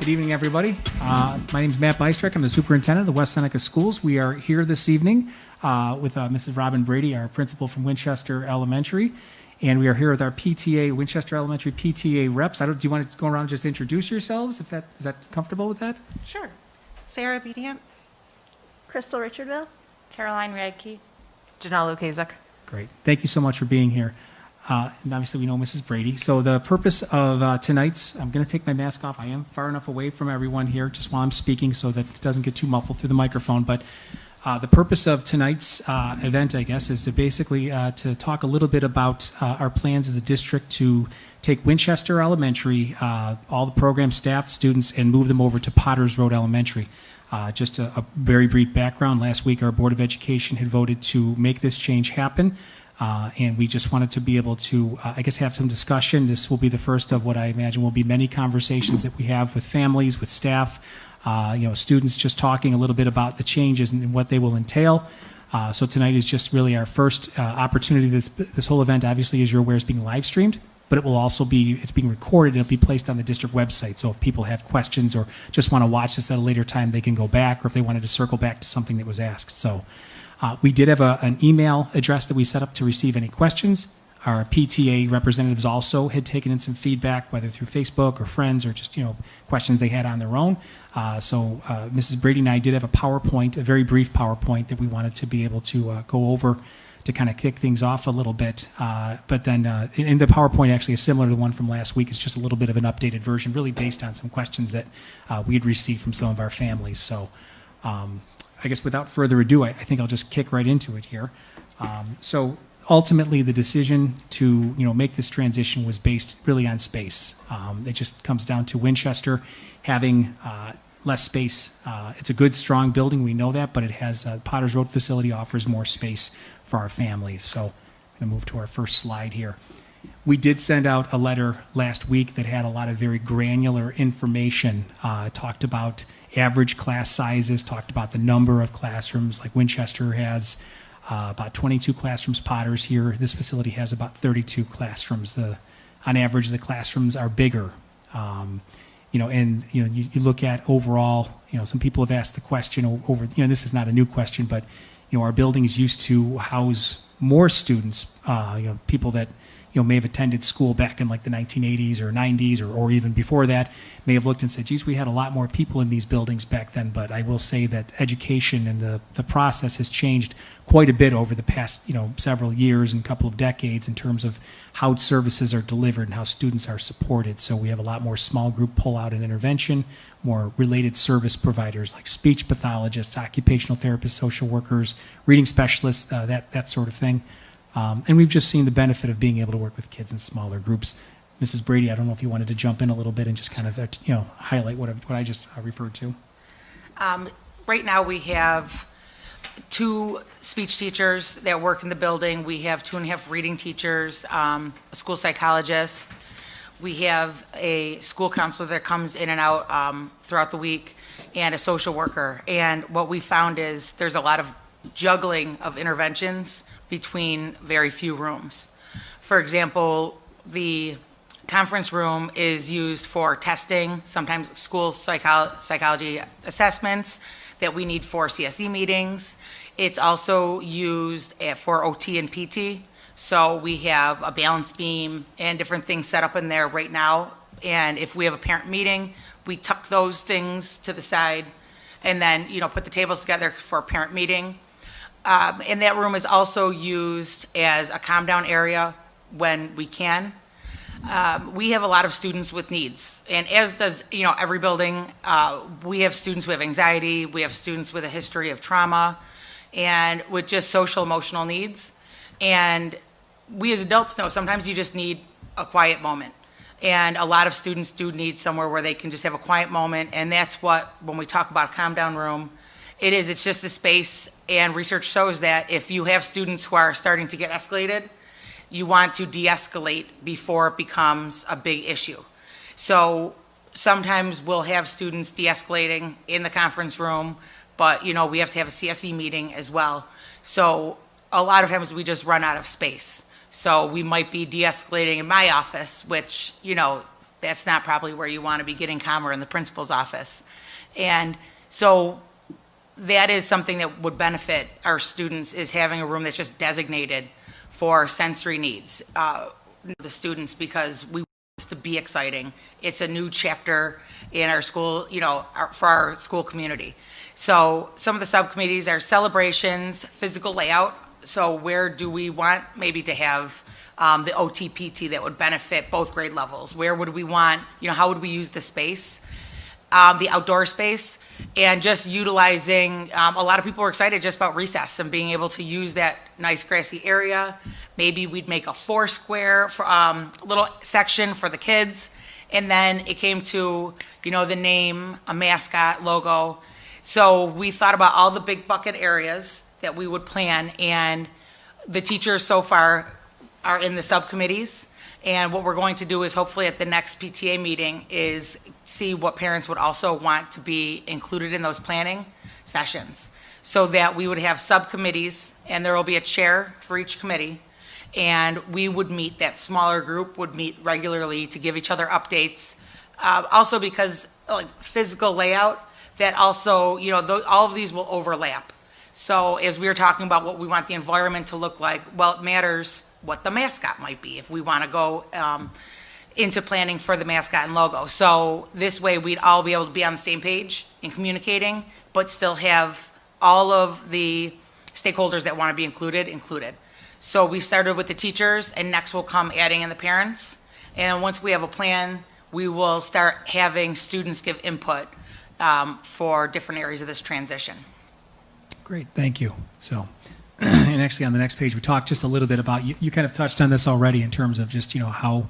Good evening, everybody. My name is Matt Bystrak. I'm the superintendent of the West Seneca Schools. We are here this evening with Mrs. Robin Brady, our principal from Winchester Elementary, and we are here with our PTA, Winchester Elementary PTA reps. Do you want to go around and just introduce yourselves? Is that comfortable with that? Sure. Sarah Obedient. Crystal Richardville. Caroline Radke. Janelle Okazek. Great. Thank you so much for being here. And obviously, we know Mrs. Brady. So the purpose of tonight's, I'm going to take my mask off. I am far enough away from everyone here just while I'm speaking so that it doesn't get too muffled through the microphone. But the purpose of tonight's event, I guess, is to basically to talk a little bit about our plans as a district to take Winchester Elementary, all the program staff, students, and move them over to Potters Road Elementary. Just a very brief background. Last week, our Board of Education had voted to make this change happen. And we just wanted to be able to, I guess, have some discussion. This will be the first of what I imagine will be many conversations that we have with families, with staff, students just talking a little bit about the changes and what they will entail. So tonight is just really our first opportunity. This whole event, obviously, as you're aware, is being live streamed, but it will also it's being recorded and it'll be placed on the district website. So if people have questions or just want to watch this at a later time, they can go back, or if they wanted to circle back to something that was asked. So. We did have an email address that we set up to receive any questions. Our PTA representatives also had taken in some feedback, whether through Facebook or friends or just questions they had on their own. So Mrs. Brady and I did have a PowerPoint, a very brief PowerPoint that we wanted to be able to go over to kind of kick things off a little bit. But then in the PowerPoint actually is similar to the one from last week. It's just a little bit of an updated version, really based on some questions that we had received from some of our families. So. I guess without further ado, I think I'll just kick right into it here. So ultimately, the decision to make this transition was based really on space. It just comes down to Winchester having less space. It's a good, strong building, we know that, but it has Potters Road facility offers more space for our families. So I'm going to move to our first slide here. We did send out a letter last week that had a lot of very granular information. Talked about average class sizes, talked about the number of classrooms. Like Winchester has about 22 classrooms, Potters here. This facility has about 32 classrooms. On average, the classrooms are bigger. You look at overall, some people have asked the question over, this is not a new question, but, our buildings used to house more students, people that, may have attended school back in like the 1980s or 90s or even before that, may have looked and said, geez, we had a lot more people in these buildings back then. But I will say that education and the process has changed quite a bit over the past, several years and couple of decades in terms of how services are delivered and how students are supported. So we have a lot more small group pull-out and intervention, more related service providers like speech pathologists, occupational therapists, social workers, reading specialists, that sort of thing. And we've just seen the benefit of being able to work with kids in smaller groups. Mrs. Brady, I don't know if you wanted to jump in a little bit and just kind of, highlight what I just referred to. Right now we have 2 speech teachers that work in the building. We have 2.5 reading teachers, a school psychologist. We have a school counselor that comes in and out throughout the week, and a social worker. And what we found is there's a lot of juggling of interventions between very few rooms. For example, the conference room is used for testing, sometimes school psychology assessments that we need for CSE meetings. It's also used for OT and PT. So we have a balance beam and different things set up in there right now. And if we have a parent meeting, we tuck those things to the side and then, put the tables together for a parent meeting. And that room is also used as a calm down area when we can. We have a lot of students with needs, and as does every building. We have students who have anxiety, we have students with a history of trauma, and with just social emotional needs. And we as adults know sometimes you just need a quiet moment. And a lot of students do need somewhere where they can just have a quiet moment, and that's what, when we talk about a calm down room, it's just a space, and research shows that if you have students who are starting to get escalated, you want to de-escalate before it becomes a big issue. So sometimes we'll have students de-escalating in the conference room, but we have to have a CSE meeting as well. So a lot of times we just run out of space. So we might be de-escalating in my office, which, That's not probably where you want to be getting calmer in the principal's office. And so that is something that would benefit our students, is having a room that's just designated for sensory needs, the students, because we want this to be exciting. It's a new chapter in our school, for our school community. So some of the subcommittees are celebrations, physical layout. So where do we want maybe to have the OTPT that would benefit both grade levels? Where would we want, how would we use the space? The outdoor space, and just utilizing, a lot of people are excited just about recess and being able to use that nice grassy area. Maybe we'd make a 4-square little section for the kids. And then it came to, the name, a mascot, logo. So we thought about all the big bucket areas that we would plan, and the teachers so far are in the subcommittees. And what we're going to do is hopefully at the next PTA meeting is see what parents would also want to be included in those planning sessions, so that we would have subcommittees, and there will be a chair for each committee. And we would meet, that smaller group would meet regularly to give each other updates. Also because physical layout, that also, all of these will overlap. So as we were talking about what we want the environment to look like, well, it matters what the mascot might be if we want to go into planning for the mascot and logo. So this way we'd all be able to be on the same page in communicating, but still have all of the stakeholders that want to be included. So we started with the teachers, and next will come adding in the parents. And once we have a plan, we will start having students give input for different areas of this transition. Great, thank you. So, and actually on the next page, we talked just a little bit about, you kind of touched on this already in terms of just, how,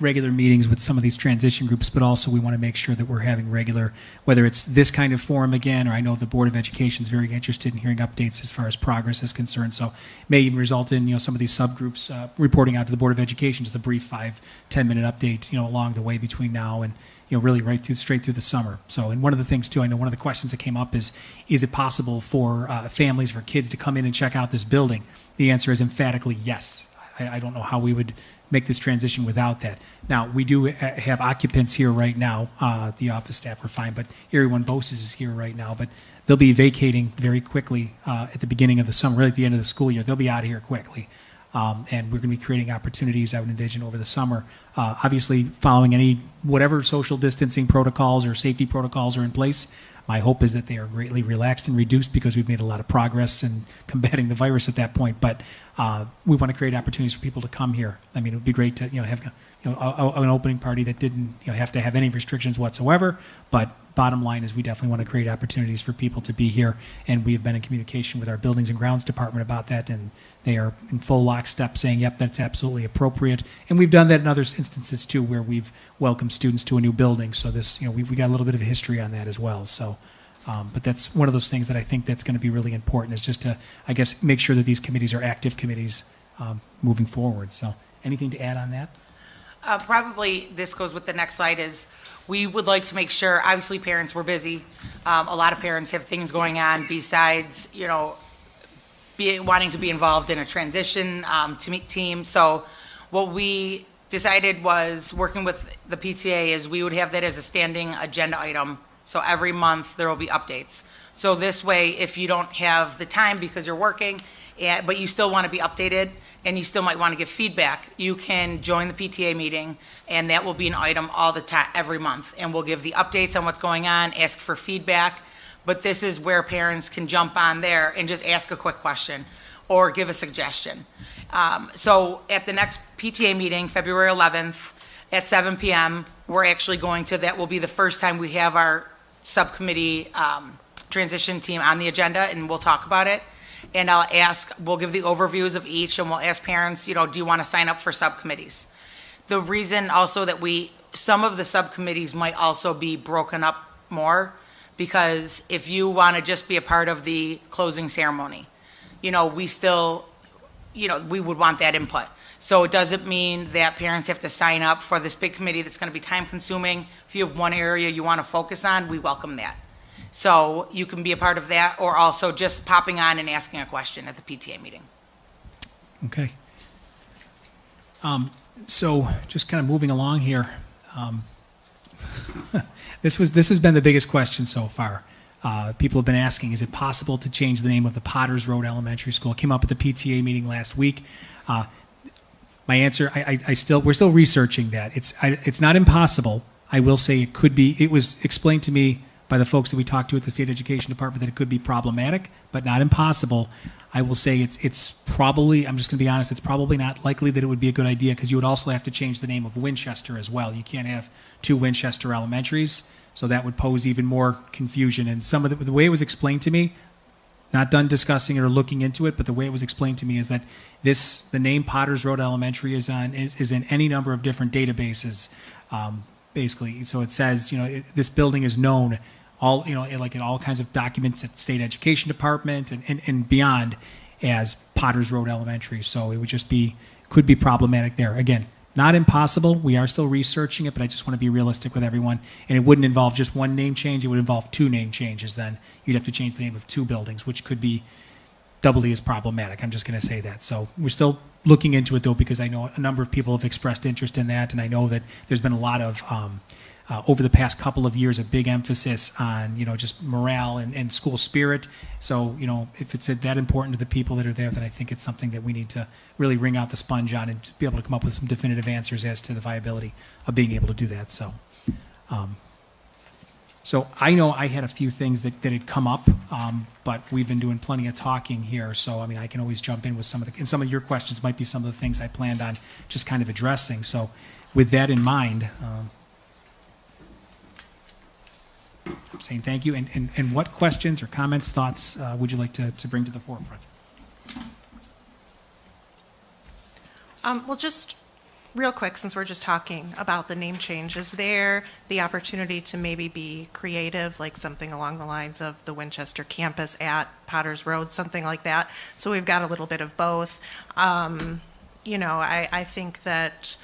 regular meetings with some of these transition groups, but also we want to make sure that we're having regular, whether it's this kind of forum again, or I know the Board of Education is very interested in hearing updates as far as progress is concerned. So it may even result in, some of these subgroups reporting out to the Board of Education, just a brief 5-10 minute update, along the way between now and, really straight through the summer. So, and one of the things too, I know one of the questions that came up is it possible for families, for kids to come in and check out this building? The answer is emphatically yes. I don't know how we would make this transition without that. Now, we do have occupants here right now. The office staff are fine, but Erie One Boses is here right now, but they'll be vacating very quickly at the beginning of the summer, really at the end of the school year. They'll be out of here quickly. And we're going to be creating opportunities, I would envision, over the summer. Obviously, following whatever social distancing protocols or safety protocols are in place. My hope is that they are greatly relaxed and reduced, because we've made a lot of progress in combating the virus at that point. But we want to create opportunities for people to come here. I mean, it would be great to have an opening party that didn't have to have any restrictions whatsoever. But bottom line is we definitely want to create opportunities for people to be here, and we have been in communication with our Buildings and Grounds Department about that, and they are in full lockstep saying, yep, that's absolutely appropriate. And we've done that in other instances too, where we've welcomed students to a new building. So this, we got a little bit of a history on that as well. So, but that's one of those things that I think that's going to be really important, is just to, I guess, make sure that these committees are active committees moving forward. So anything to add on that? Probably this goes with the next slide, is we would like to make sure, obviously parents were busy. A lot of parents have things going on besides, wanting to be involved in a transition team. So what we decided was, working with the PTA, is we would have that as a standing agenda item. So every month there will be updates. So this way, if you don't have the time because you're working, but you still want to be updated, and you still might want to give feedback, you can join the PTA meeting, and that will be an item all the time, every month. And we'll give the updates on what's going on, ask for feedback. But this is where parents can jump on there and just ask a quick question or give a suggestion. So at the next PTA meeting, February 11th at 7 p.m., we're actually that will be the first time we have our subcommittee transition team on the agenda, and we'll talk about it. And we'll give the overviews of each, and we'll ask parents, do you want to sign up for subcommittees? The reason also that some of the subcommittees might also be broken up more, because if you want to just be a part of the closing ceremony, we still, we would want that input. So it doesn't mean that parents have to sign up for this big committee that's going to be time consuming. If you have one area you want to focus on, we welcome that. So you can be a part of that, or also just popping on and asking a question at the PTA meeting. Okay. So just kind of moving along here, This has been the biggest question so far. People have been asking, is it possible to change the name of the Potters Road Elementary School? It came up at the PTA meeting last week. My answer, we're still researching that. It's not impossible. I will say it could be. It was explained to me by the folks that we talked to at the State Education Department that it could be problematic, but not impossible. I will say it's probably, I'm just going to be honest, it's probably not likely that it would be a good idea because you would also have to change the name of Winchester as well. You can't have two Winchester elementaries, so that would pose even more confusion. And some of the way it was explained to me, not done discussing it or looking into it, but the way it was explained to me is that the name Potters Road Elementary is in any number of different databases, basically. So it says, this building is known like in all kinds of documents at the State Education Department and beyond as Potters Road Elementary. So it would could be problematic there. Again, not impossible. We are still researching it, but I just want to be realistic with everyone. And it wouldn't involve just one name change. It would involve two name changes then. You'd have to change the name of two buildings, which could be doubly as problematic. I'm just going to say that. So we're still looking into it, though, because I know a number of people have expressed interest in that, and I know that there's been a lot of over the past couple of years, a big emphasis on, just morale and school spirit. So, if it's that important to the people that are there, then I think it's something that we need to really wring out the sponge on and be able to come up with some definitive answers as to the viability of being able to do that. So, so I know I had a few things that had come up, but we've been doing plenty of talking here. So, I can always jump in with and some of your questions might be some of the things I planned on just kind of addressing. So with that in mind, I'm saying thank you. And what questions or comments, thoughts would you like to bring to the forefront? Well, just real quick, since we're just talking about the name change, is there the opportunity to maybe be creative, like something along the lines of the Winchester campus at Potters Road, something like that? So we've got a little bit of both. I think that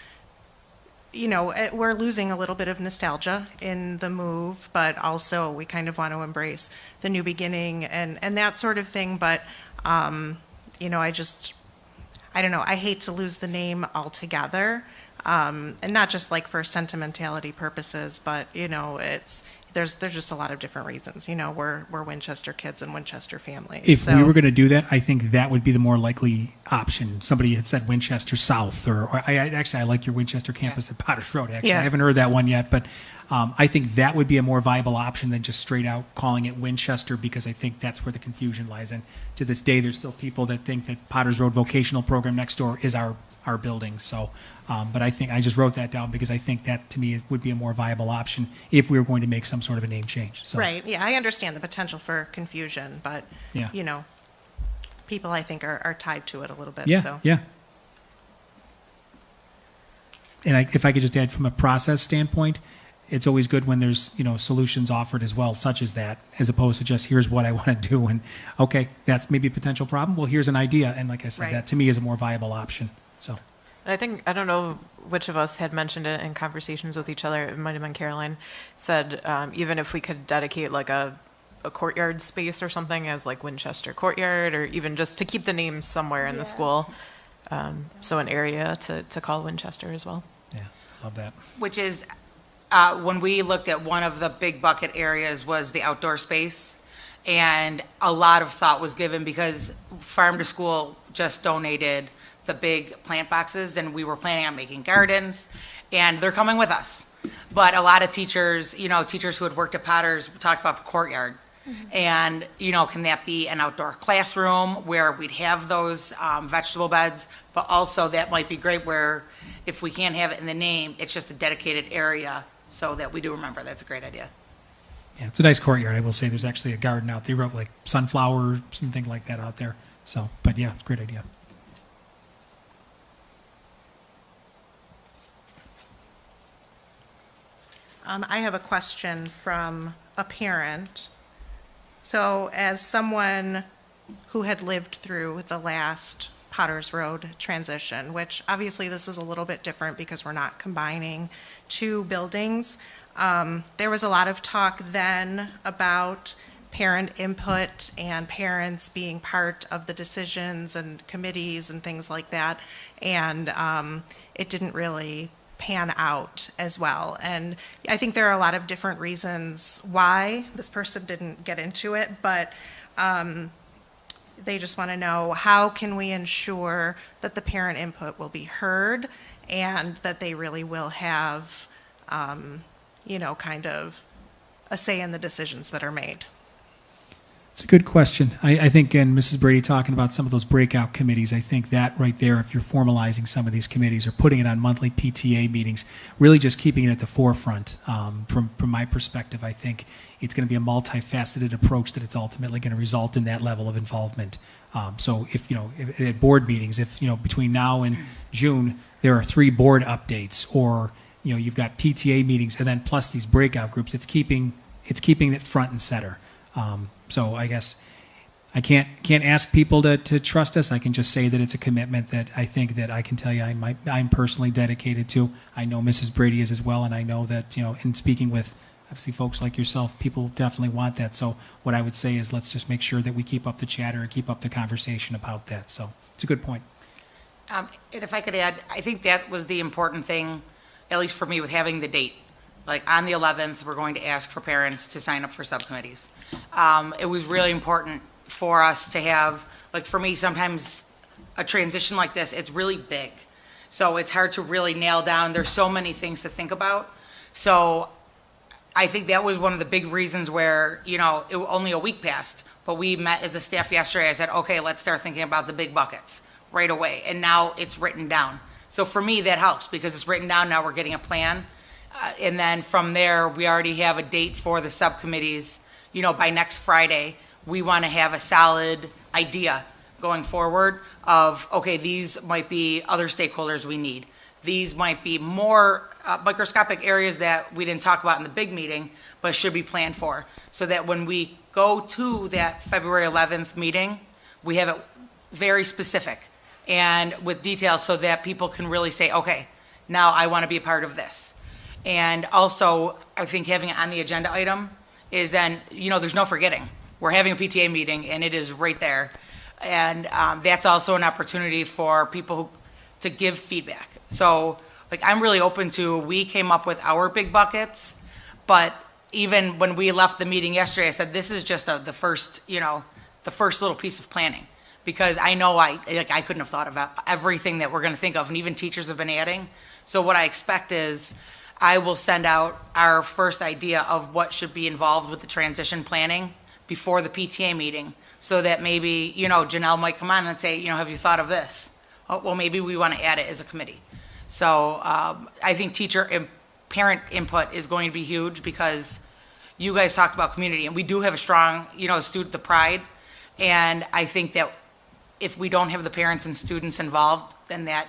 we're losing a little bit of nostalgia in the move, but also we kind of want to embrace the new beginning and that sort of thing. But, I don't know. I hate to lose the name altogether. And not just like for sentimentality purposes, but, there's just a lot of different reasons. We're Winchester kids and Winchester families. If we were going to do that, I think that would be the more likely option. Somebody had said Winchester South, or I like your Winchester campus at Potters Road. Actually, I haven't heard that one yet, but I think that would be a more viable option than just straight out calling it Winchester, because I think that's where the confusion lies. And to this day, there's still people that think that Potters Road vocational program next door is our building. So, but I think I just wrote that down because I think that to me would be a more viable option if we were going to make some sort of a name change. So, right. Yeah, I understand the potential for confusion, but people I think are tied to it a little bit. Yeah. So. Yeah. And if I could just add from a process standpoint, it's always good when there's solutions offered as well, such as that, as opposed to just here's what I want to do and okay, that's maybe a potential problem. Well, here's an idea, and like I said, that to me is a more viable option. So. And I don't know which of us had mentioned it in conversations with each other. It might have been Caroline said even if we could dedicate like a courtyard space or something as like Winchester Courtyard, or even just to keep the name somewhere in the school. So an area to call Winchester as well. Yeah, love that. Which is, when we looked at one of the big bucket areas was the outdoor space. And a lot of thought was given because Farm to School just donated the big plant boxes, and we were planning on making gardens, and they're coming with us. But a lot of teachers, teachers who had worked at Potters talked about the courtyard. And, can that be an outdoor classroom where we'd have those vegetable beds, but also that might be great where if we can't have it in the name, it's just a dedicated area so that we do remember. That's a great idea. Yeah, it's a nice courtyard. I will say there's actually a garden out there. They wrote like sunflowers and things like that out there. So, but yeah, it's a great idea. I have a question from a parent. So as someone who had lived through the last Potters Road transition, which obviously this is a little bit different because we're not combining two buildings, there was a lot of talk then about parent input and parents being part of the decisions and committees and things like that. And it didn't really pan out as well. And I think there are a lot of different reasons why this person didn't get into it, but they just want to know, how can we ensure that the parent input will be heard and that they really will have, kind of a say in the decisions that are made? It's a good question. I think, and Mrs. Brady talking about some of those breakout committees, I think that right there, if you're formalizing some of these committees or putting it on monthly PTA meetings, really just keeping it at the forefront. From my perspective, I think it's going to be a multifaceted approach that it's ultimately going to result in that level of involvement. So if at board meetings, if between now and June there are 3 board updates, or you've got PTA meetings and then plus these breakout groups, it's keeping it front and center. So I guess I can't ask people to trust us. I can just say that it's a commitment that I think that I can tell you I'm personally dedicated to. I know Mrs. Brady is as well, and I know that in speaking with obviously folks like yourself, people definitely want that. So what I would say is let's just make sure that we keep up the chatter and keep up the conversation about that. So it's a good point. And if I could add, I think that was the important thing, at least for me, with having the date. Like on the 11th, we're going to ask for parents to sign up for subcommittees. It was really important for us to have, like for me, sometimes a transition like this, it's really big. So it's hard to really nail down. There's so many things to think about. So I think that was one of the big reasons where, only a week passed, but we met as a staff yesterday. I said, okay, let's start thinking about the big buckets right away. And now it's written down. So for me, that helps because it's written down. Now we're getting a plan. And then from there, we already have a date for the subcommittees. By next Friday, we want to have a solid idea going forward of, okay, these might be other stakeholders we need. These might be more microscopic areas that we didn't talk about in the big meeting, but should be planned for. So that when we go to that February 11th meeting, we have it very specific and with details so that people can really say, okay, now I want to be a part of this. And also, I think having it on the agenda item is then, there's no forgetting. We're having a PTA meeting, and it is right there. And that's also an opportunity for people to give feedback. So, I'm really open to, we came up with our big buckets, but even when we left the meeting yesterday, I said, this is just the first little piece of planning. Because I know I couldn't have thought about everything that we're going to think of, and even teachers have been adding. So what I expect is, I will send out our first idea of what should be involved with the transition planning before the PTA meeting, so that maybe, Janelle might come on and say, have you thought of this? Oh, well, maybe we want to add it as a committee. So I think teacher and parent input is going to be huge because you guys talked about community, and we do have a strong, the pride. And I think that if we don't have the parents and students involved, then that,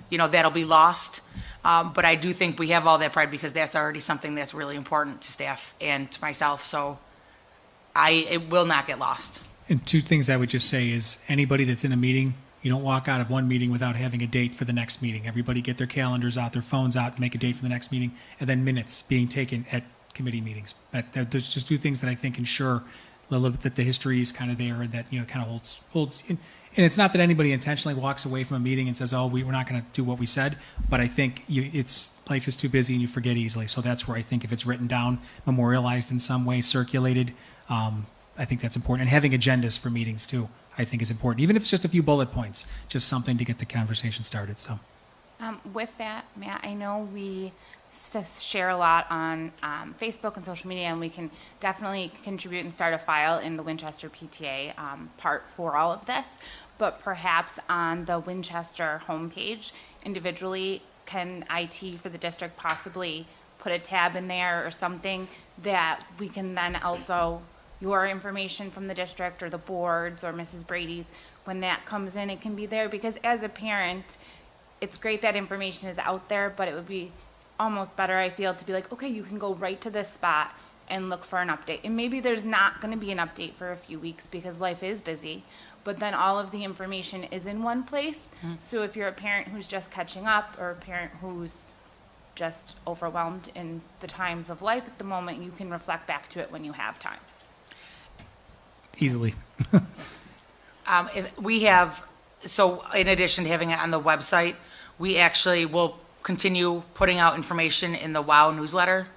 that'll be lost. But I do think we have all that pride because that's already something that's really important to staff and to myself. So it will not get lost. And 2 things I would just say is anybody that's in a meeting, you don't walk out of one meeting without having a date for the next meeting. Everybody get their calendars out, their phones out, make a date for the next meeting, and then minutes being taken at committee meetings. There's just 2 things that I think ensure a little bit that the history is kind of there and that, kind of holds in. And it's not that anybody intentionally walks away from a meeting and says, oh, we're not going to do what we said, but I think life is too busy and you forget easily. So that's where I think if it's written down, memorialized in some way, circulated, I think that's important. And having agendas for meetings too, I think is important. Even if it's just a few bullet points, just something to get the conversation started. So, with that, Matt, I know we share a lot on Facebook and social media, and we can definitely contribute and start a file in the Winchester PTA part for all of this. But perhaps on the Winchester homepage, individually, can IT for the district possibly put a tab in there or something that we can then also, your information from the district or the boards or Mrs. Brady's, when that comes in, it can be there. Because as a parent, it's great that information is out there, but it would be almost better, I feel, to be like, okay, you can go right to this spot and look for an update. And maybe there's not going to be an update for a few weeks because life is busy, but then all of the information is in one place. So if you're a parent who's just catching up or a parent who's just overwhelmed in the times of life at the moment, you can reflect back to it when you have time. easily. We have, so in addition to having it on the website, we actually will continue putting out information in the WOW newsletter.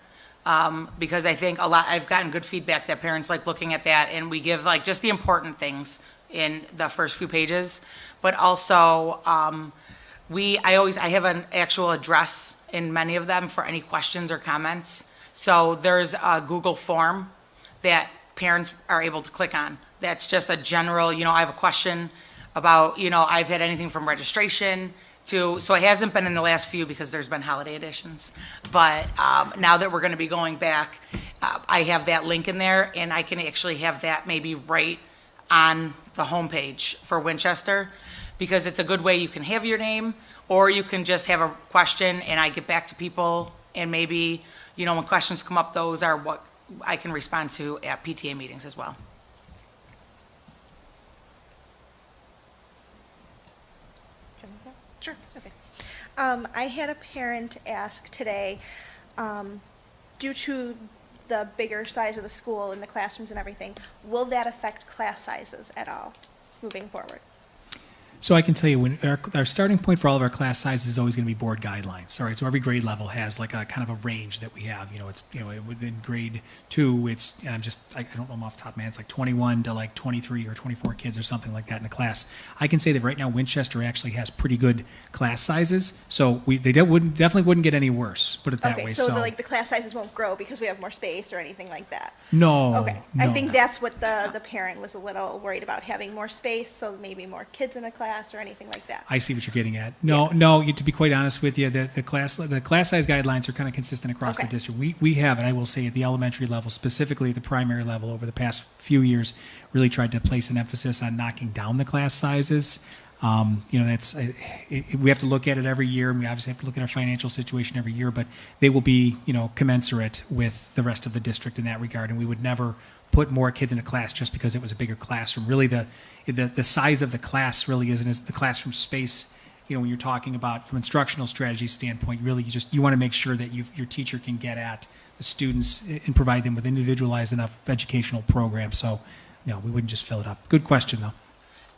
Because I think I've gotten good feedback that parents like looking at that, and we give like just the important things in the first few pages. But also, I have an actual address in many of them for any questions or comments. So there's a Google form that parents are able to click on. That's just a general, I have a question about, I've had anything from registration to, so it hasn't been in the last few because there's been holiday editions. But now that we're going to be going back, I have that link in there, and I can actually have that maybe right on the homepage for Winchester, because it's a good way you can have your name, or you can just have a question and I get back to people, and maybe, when questions come up, those are what I can respond to at PTA meetings as well. Sure. Okay. I had a parent ask today, due to the bigger size of the school and the classrooms and everything, will that affect class sizes at all moving forward? So I can tell you, when our starting point for all of our class sizes is always going to be board guidelines. All right, so every grade level has like a kind of a range that we have. It's within grade 2, it's, and I don't know them off the top of my head, it's like 21 to like 23 or 24 kids or something like that in a class. I can say that right now Winchester actually has pretty good class sizes, so they definitely wouldn't get any worse. Put it that way. So the class sizes won't grow because we have more space or anything like that. No. Okay, no. I think that's what the parent was a little worried about, having more space, so maybe more kids in a class or anything like that. I see what you're getting at. No, to be quite honest with you, the class size guidelines are kind of consistent across the district. We have, and I will say at the elementary level, specifically at the primary level, over the past few years, really tried to place an emphasis on knocking down the class sizes. We have to look at it every year, and we obviously have to look at our financial situation every year, but they will be, commensurate with the rest of the district in that regard, and we would never put more kids in a class just because it was a bigger classroom. Really, the size of the class really isn't as the classroom space. When you're talking about from instructional strategy standpoint, really you want to make sure that your teacher can get at the students and provide them with individualized enough educational programs. So, we wouldn't just fill it up. Good question, though.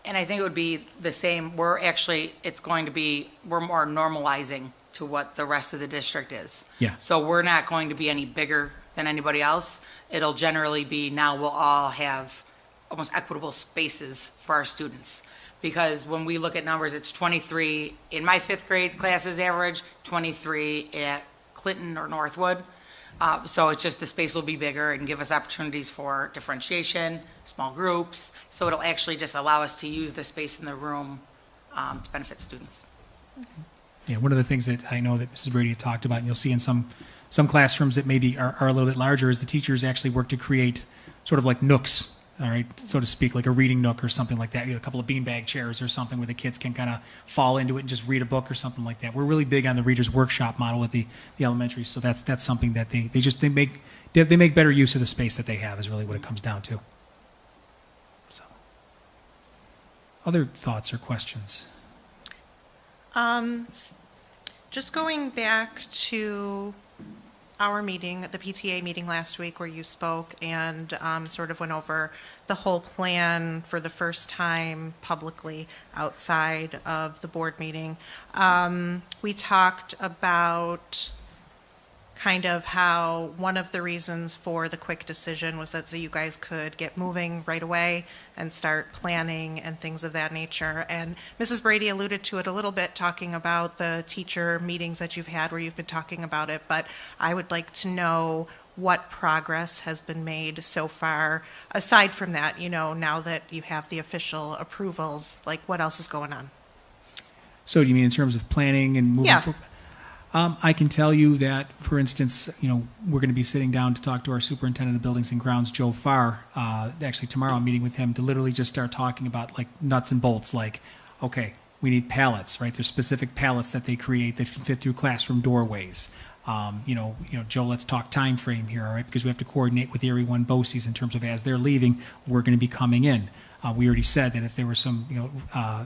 And I think it would be the same. We're more normalizing to what the rest of the district is. Yeah. So we're not going to be any bigger than anybody else. It'll generally be, now we'll all have almost equitable spaces for our students. Because when we look at numbers, it's 23 in my 5th grade classes average, 23 at Clinton or Northwood. So it's just the space will be bigger and give us opportunities for differentiation, small groups. So it'll actually just allow us to use the space in the room to benefit students. Yeah, one of the things that I know that Mrs. Brady had talked about, and you'll see in some classrooms that maybe are a little bit larger, is the teachers actually work to create sort of like nooks, all right, so to speak, like a reading nook or something like that. A couple of beanbag chairs or something where the kids can kind of fall into it and just read a book or something like that. We're really big on the Reader's Workshop model at the elementary, so that's something that they make better use of the space that they have is really what it comes down to. So, other thoughts or questions? Just going back to our meeting, the PTA meeting last week where you spoke and sort of went over the whole plan for the first time publicly outside of the board meeting. We talked about kind of how one of the reasons for the quick decision was that so you guys could get moving right away and start planning and things of that nature. And Mrs. Brady alluded to it a little bit, talking about the teacher meetings that you've had where you've been talking about it, but I would like to know what progress has been made so far, aside from that, now that you have the official approvals, like what else is going on? So do you mean in terms of planning and moving forward? I can tell you that, for instance, we're going to be sitting down to talk to our superintendent of buildings and grounds, Joe Farr. Actually, tomorrow I'm meeting with him to literally just start talking about like nuts and bolts. Like, okay, we need pallets, right? There's specific pallets that they create that can fit through classroom doorways. Joe, let's talk time frame here, all right? Because we have to coordinate with Erie 1 BOCES in terms of as they're leaving, we're going to be coming in. We already said that if there were some,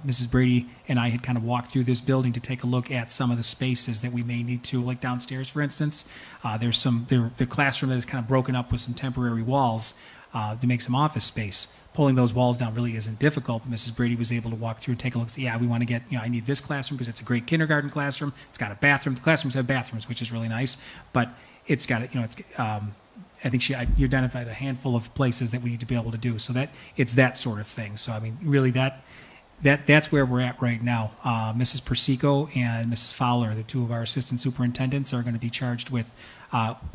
Mrs. Brady and I had kind of walked through this building to take a look at some of the spaces that we may need to, like downstairs, for instance. The classroom that is kind of broken up with some temporary walls to make some office space. pulling those walls down really isn't difficult. Mrs. Brady was able to walk through, take a look, say, yeah, we want to get, I need this classroom because it's a great kindergarten classroom. It's got a bathroom. The classrooms have bathrooms, which is really nice, but it's got, I think you identified a handful of places that we need to be able to do. So that it's that sort of thing. So, I mean, really that's where we're at right now. Mrs. Persico and Mrs. Fowler, the two of our assistant superintendents, are going to be charged with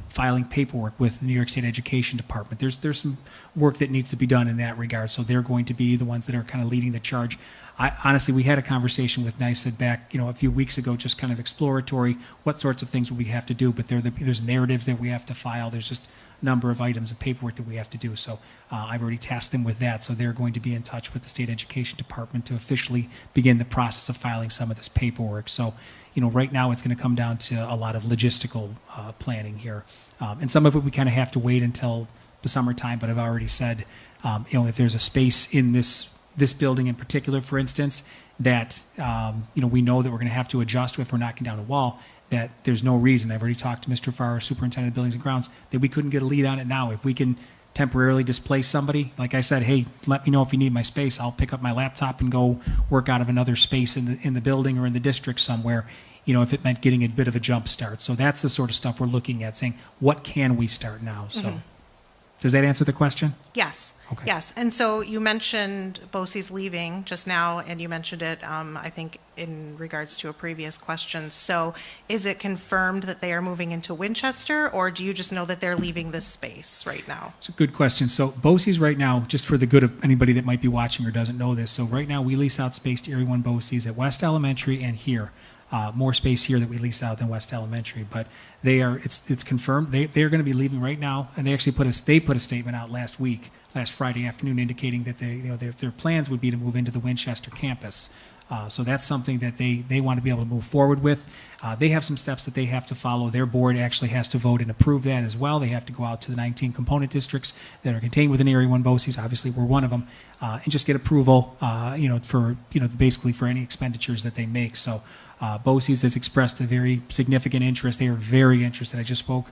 filing paperwork with the New York State Education Department. There's some work that needs to be done in that regard, so they're going to be the ones that are kind of leading the charge. Honestly, we had a conversation with NYSED back, a few weeks ago, just kind of exploratory, what sorts of things would we have to do, but there's narratives that we have to file. There's just a number of items of paperwork that we have to do. So I've already tasked them with that, so they're going to be in touch with the State Education Department to officially begin the process of filing some of this paperwork. So right now it's going to come down to a lot of logistical planning here. And some of it we kind of have to wait until the summertime, but I've already said, if there's a space in this building in particular, for instance, that, we know that we're going to have to adjust if we're knocking down a wall, that there's no reason. I've already talked to Mr. Farr, Superintendent of Buildings and Grounds, that we couldn't get a lead on it now. If we can temporarily displace somebody, like I said, hey, let me know if you need my space. I'll pick up my laptop and go work out of another space in the building or in the district somewhere, if it meant getting a bit of a jump start. So that's the sort of stuff we're looking at, saying, what can we start now? So does that answer the question? Yes. Okay. Yes. And so you mentioned BOCES leaving just now, and you mentioned it, I think, in regards to a previous question. So is it confirmed that they are moving into Winchester, or do you just know that they're leaving this space right now? It's a good question. So BOCES right now, just for the good of anybody that might be watching or doesn't know this, so right now we lease out space to Erie One BOCES at West Elementary and here. More space here that we lease out than West Elementary, but it's confirmed they are going to be leaving right now, and they actually put a statement out last Friday afternoon, indicating that their plans would be to move into the Winchester campus. So that's something that they want to be able to move forward with. They have some steps that they have to follow. Their board actually has to vote and approve that as well. They have to go out to the 19 component districts that are contained within Erie One BOCES. Obviously, we're one of them, and just get approval, for basically for any expenditures that they make. So. BOCES has expressed a very significant interest. They are very interested. I just spoke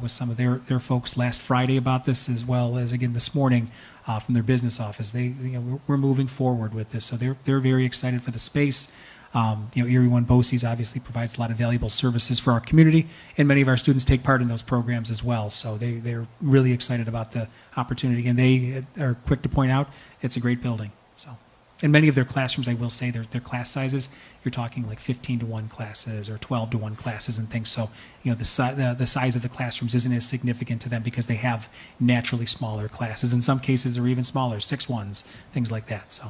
with some of their folks last Friday about this, as well as again this morning from their business office. We're moving forward with this, so they're very excited for the space. Erie One BOCES obviously provides a lot of valuable services for our community, and many of our students take part in those programs as well. So they're really excited about the opportunity, and they are quick to point out it's a great building. So. And many of their classrooms, I will say, their class sizes, you're talking like 15-to-1 classes or 12-to-1 classes and things. So, the size of the classrooms isn't as significant to them because they have naturally smaller classes. In some cases, they're even smaller, 6-1s, things like that. So.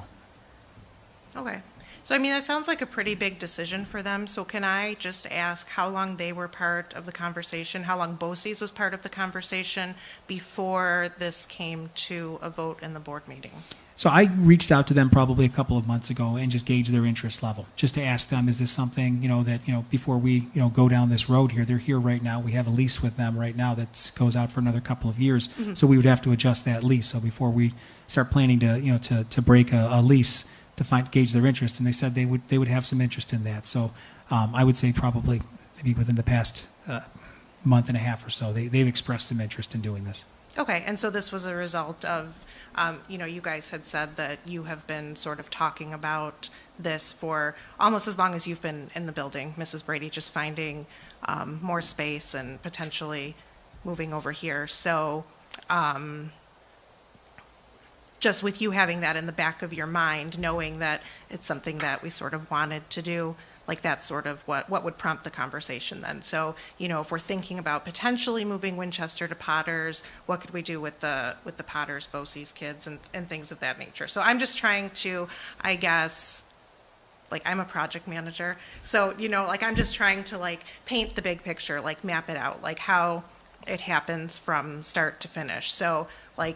Okay. So, that sounds like a pretty big decision for them. So can I just ask how long they were part of the conversation, how long BOCES was part of the conversation before this came to a vote in the board meeting? So I reached out to them probably a couple of months ago and just gauged their interest level, just to ask them, is this something, that, before we, go down this road here, they're here right now. We have a lease with them right now that goes out for another couple of years. Mm-hmm. So we would have to adjust that lease. So before we start planning to, to break a lease to gauge their interest, and they said they would have some interest in that. So I would say probably maybe within the past month and a half or so, they've expressed some interest in doing this. Okay, and so this was a result of, you guys had said that you have been sort of talking about this for almost as long as you've been in the building, Mrs. Brady, just finding more space and potentially moving over here. So just with you having that in the back of your mind, knowing that it's something that we sort of wanted to do, like that's sort of what would prompt the conversation then. So, if we're thinking about potentially moving Winchester to Potters, what could we do with the Potters, BOCES kids and things of that nature? So I'm just trying to, I guess, I'm a project manager. So, I'm just trying to paint the big picture, map it out, how it happens from start to finish. So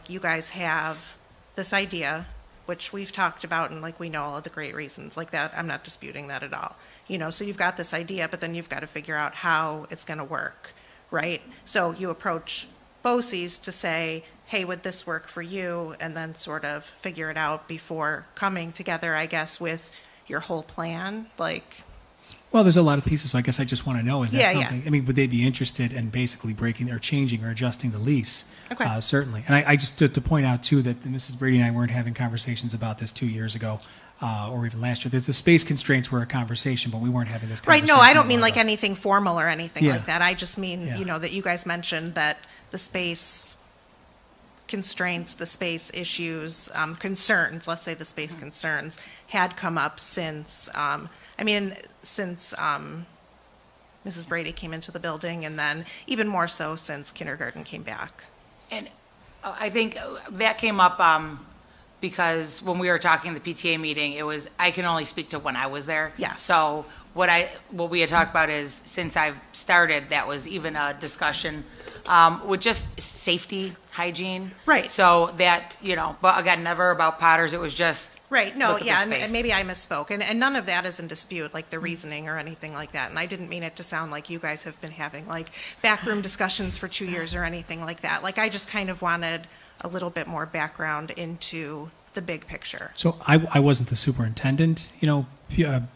you guys have this idea, which we've talked about, and we know all of the great reasons that. I'm not disputing that at all. So you've got this idea, but then you've got to figure out how it's going to work, right? So you approach BOCES to say, hey, would this work for you? And then sort of figure it out before coming together, I guess, with your whole plan. Well, there's a lot of pieces, so I guess I just want to know, is that Yeah, yeah. something, I mean, would they be interested in basically breaking or changing or adjusting the lease? Okay. Certainly. And I just, to point out too, that Mrs. Brady and I weren't having conversations about this 2 years ago, or even last year. There's the space constraints were a conversation, but we weren't having this Right, conversation. no, I don't mean about like the- anything formal or anything Yeah. like that. I just mean, Yeah. you know, that you guys mentioned that the space constraints, the space issues, concerns, let's say the space concerns, had come up since, since Mrs. Brady came into the building, and then even more so since kindergarten came back. And I think that came up because when we were talking at the PTA meeting, it was, I can only speak to when I was there. Yes. So what we had talked about is, since I've started, that was even a discussion with just safety, hygiene. Right. So that, you know, but again, never about Potters, it was just. Right, no, look at the yeah, space. and maybe I misspoke, and none of that is in dispute, like the reasoning or anything like that, and I didn't mean it to sound like you guys have been having like backroom discussions for 2 years or anything like that. Like, I just kind of wanted a little bit more background into the big picture. So I wasn't the superintendent, you know,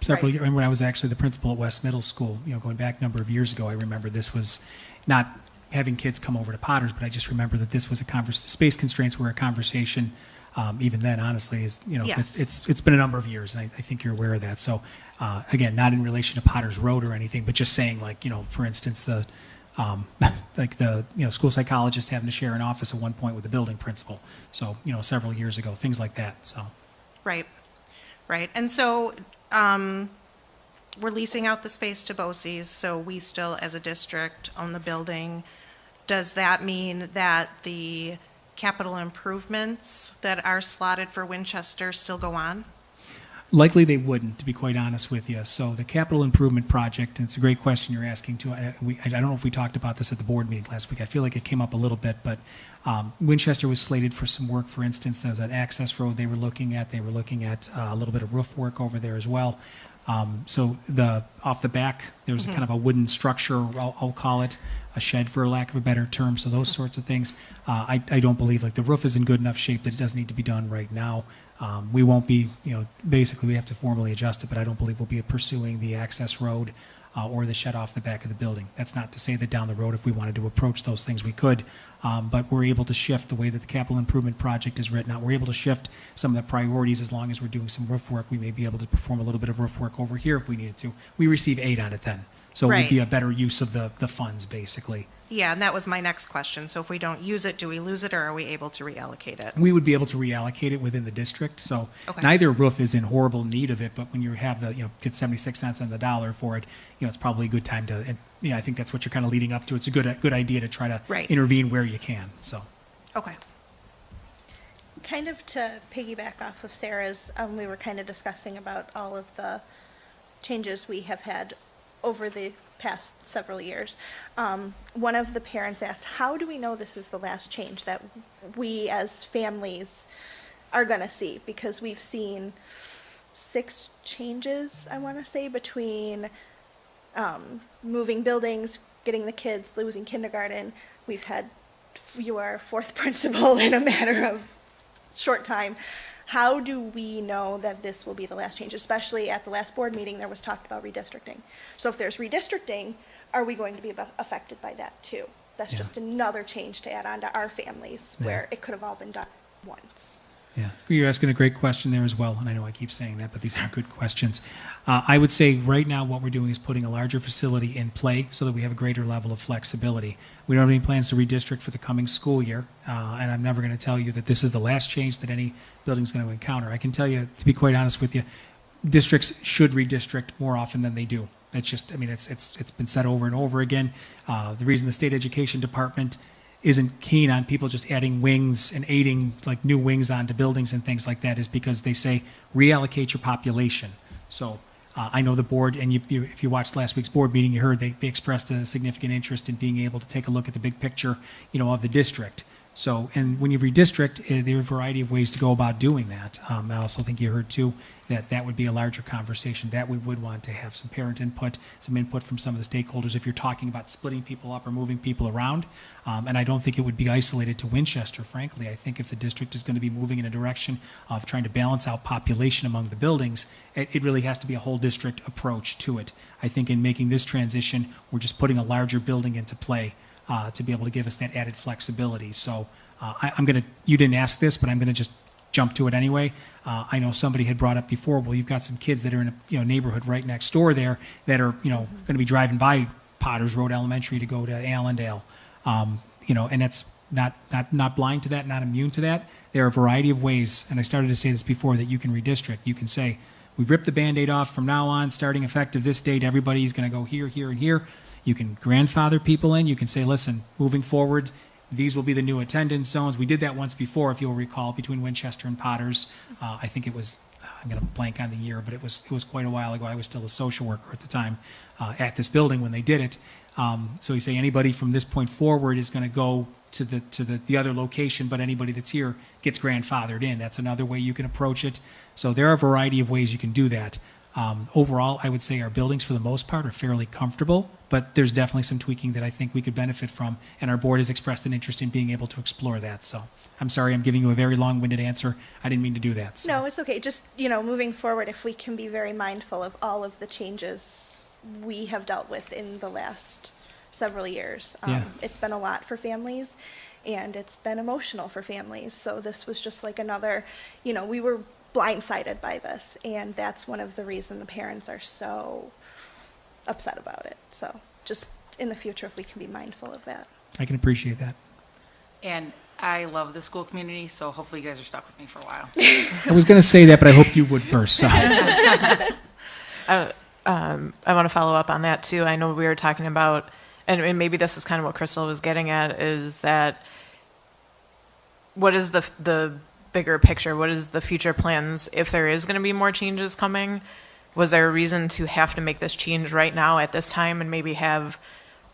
several Right. years, when I was actually the principal at West Middle School, you know, going back a number of years ago, I remember this was not having kids come over to Potters, but I just remember that this was space constraints were a conversation. Even then, honestly, is, you know, Yes. it's been a number of years, and I think you're aware of that. So, again, not in relation to Potters Road or anything, but just saying, like, you know, for instance, the like the, you know, school psychologist having to share an office at one point with the building principal. So, you know, several years ago, things like that. So, Right, right, and so, we're leasing out the space to BOCES, so we still, as a district, own the building. Does that mean that the capital improvements that are slotted for Winchester still go on? likely they wouldn't, to be quite honest with you. So the capital improvement project, and it's a great question you're asking too. I don't know if we talked about this at the board meeting last week. I feel like it came up a little bit, but Winchester was slated for some work. For instance, there's an access road they were looking at. They were looking at a little bit of roof work over there as well. So off the back, there's kind of a wooden structure, I'll call it, a shed for lack of a better term. So those sorts of things. I don't believe, like, the roof is in good enough shape that it doesn't need to be done right now. We won't be, basically we have to formally adjust it, but I don't believe we'll be pursuing the access road or the shed off the back of the building. That's not to say that down the road, if we wanted to approach those things, we could. But we're able to shift the way that the capital improvement project is written out. We're able to shift some of the priorities as long as we're doing some roof work. We may be able to perform a little bit of roof work over here if we needed to. We receive aid on it then. So it would be Right. a better use of the funds, basically. Yeah, and that was my next question. So if we don't use it, do we lose it, or are we able to reallocate it? We would be able to reallocate it within the district. So Okay. neither roof is in horrible need of it, but when you have get 76 cents on the dollar for it, it's probably a good time to, and I think that's what you're kind of leading up to. It's a good idea to try to Right. intervene where you can. So. Okay. Kind of to piggyback off of Sarah's, we were kind of discussing about all of the changes we have had over the past several years. One of the parents asked, how do we know this is the last change that we as families are going to see? Because we've seen 6 changes, I want to say, between moving buildings, getting the kids, losing kindergarten. We've had your 4th principal in a matter of short time. How do we know that this will be the last change? Especially at the last board meeting, there was talk about redistricting. So if there's redistricting, are we going to be affected by that too? That's Yeah. just another change to add on to our families, Yeah. where it could have all been done once. Yeah, you're asking a great question there as well, and I know I keep saying that, but these are good questions. I would say right now what we're doing is putting a larger facility in play so that we have a greater level of flexibility. We don't have any plans to redistrict for the coming school year, and I'm never going to tell you that this is the last change that any building's going to encounter. I can tell you, to be quite honest with you, districts should redistrict more often than they do. It's just, it's been said over and over again. The reason the state education department isn't keen on people just adding wings and aiding like new wings onto buildings and things like that is because they say reallocate your population. So I know the board, and if you watched last week's board meeting, you heard they expressed a significant interest in being able to take a look at the big picture, of the district. So, and when you redistrict, there are a variety of ways to go about doing that. I also think you heard too that that would be a larger conversation, that we would want to have some parent input, some input from some of the stakeholders if you're talking about splitting people up or moving people around. And I don't think it would be isolated to Winchester, frankly. I think if the district is going to be moving in a direction of trying to balance out population among the buildings, it really has to be a whole district approach to it. I think in making this transition, we're just putting a larger building into play to be able to give us that added flexibility. So I'm going to, you didn't ask this, but I'm going to just jump to it anyway. I know somebody had brought up before, well, you've got some kids that are in a neighborhood right next door there that are, going to be driving by Potters Road Elementary to go to Allendale. And that's not blind to that, not immune to that. There are a variety of ways, and I started to say this before, that you can redistrict. You can say, we've ripped the Band-Aid off from now on, starting effective this date, everybody's going to go here, here, and here. You can grandfather people in. You can say, listen, moving forward, these will be the new attendance zones. We did that once before, if you'll recall, between Winchester and Potters. I think it was, I'm going to blank on the year, but it was quite a while ago. I was still a social worker at the time at this building when they did it. So you say anybody from this point forward is going to go to the other location, but anybody that's here gets grandfathered in. That's another way you can approach it. So there are a variety of ways you can do that. Overall, I would say our buildings, for the most part, are fairly comfortable, but there's definitely some tweaking that I think we could benefit from, and our board has expressed an interest in being able to explore that. So I'm sorry I'm giving you a very long-winded answer. I didn't mean to do that. So. No, it's okay. Just, moving forward, if we can be very mindful of all of the changes we have dealt with in the last several years. Yeah. It's been a lot for families, and it's been emotional for families. So this was just like another, we were blindsided by this, and that's one of the reasons the parents are so upset about it. So just in the future, if we can be mindful of that. I can appreciate that. And I love the school community, so hopefully you guys are stuck with me for a while. I was going to say that, but I hope you would first. So. I want to follow up on that too. I know we were talking about, and maybe this is kind of what Crystal was getting at, is that what is the bigger picture? What is the future plans if there is going to be more changes coming? Was there a reason to have to make this change right now at this time and maybe have,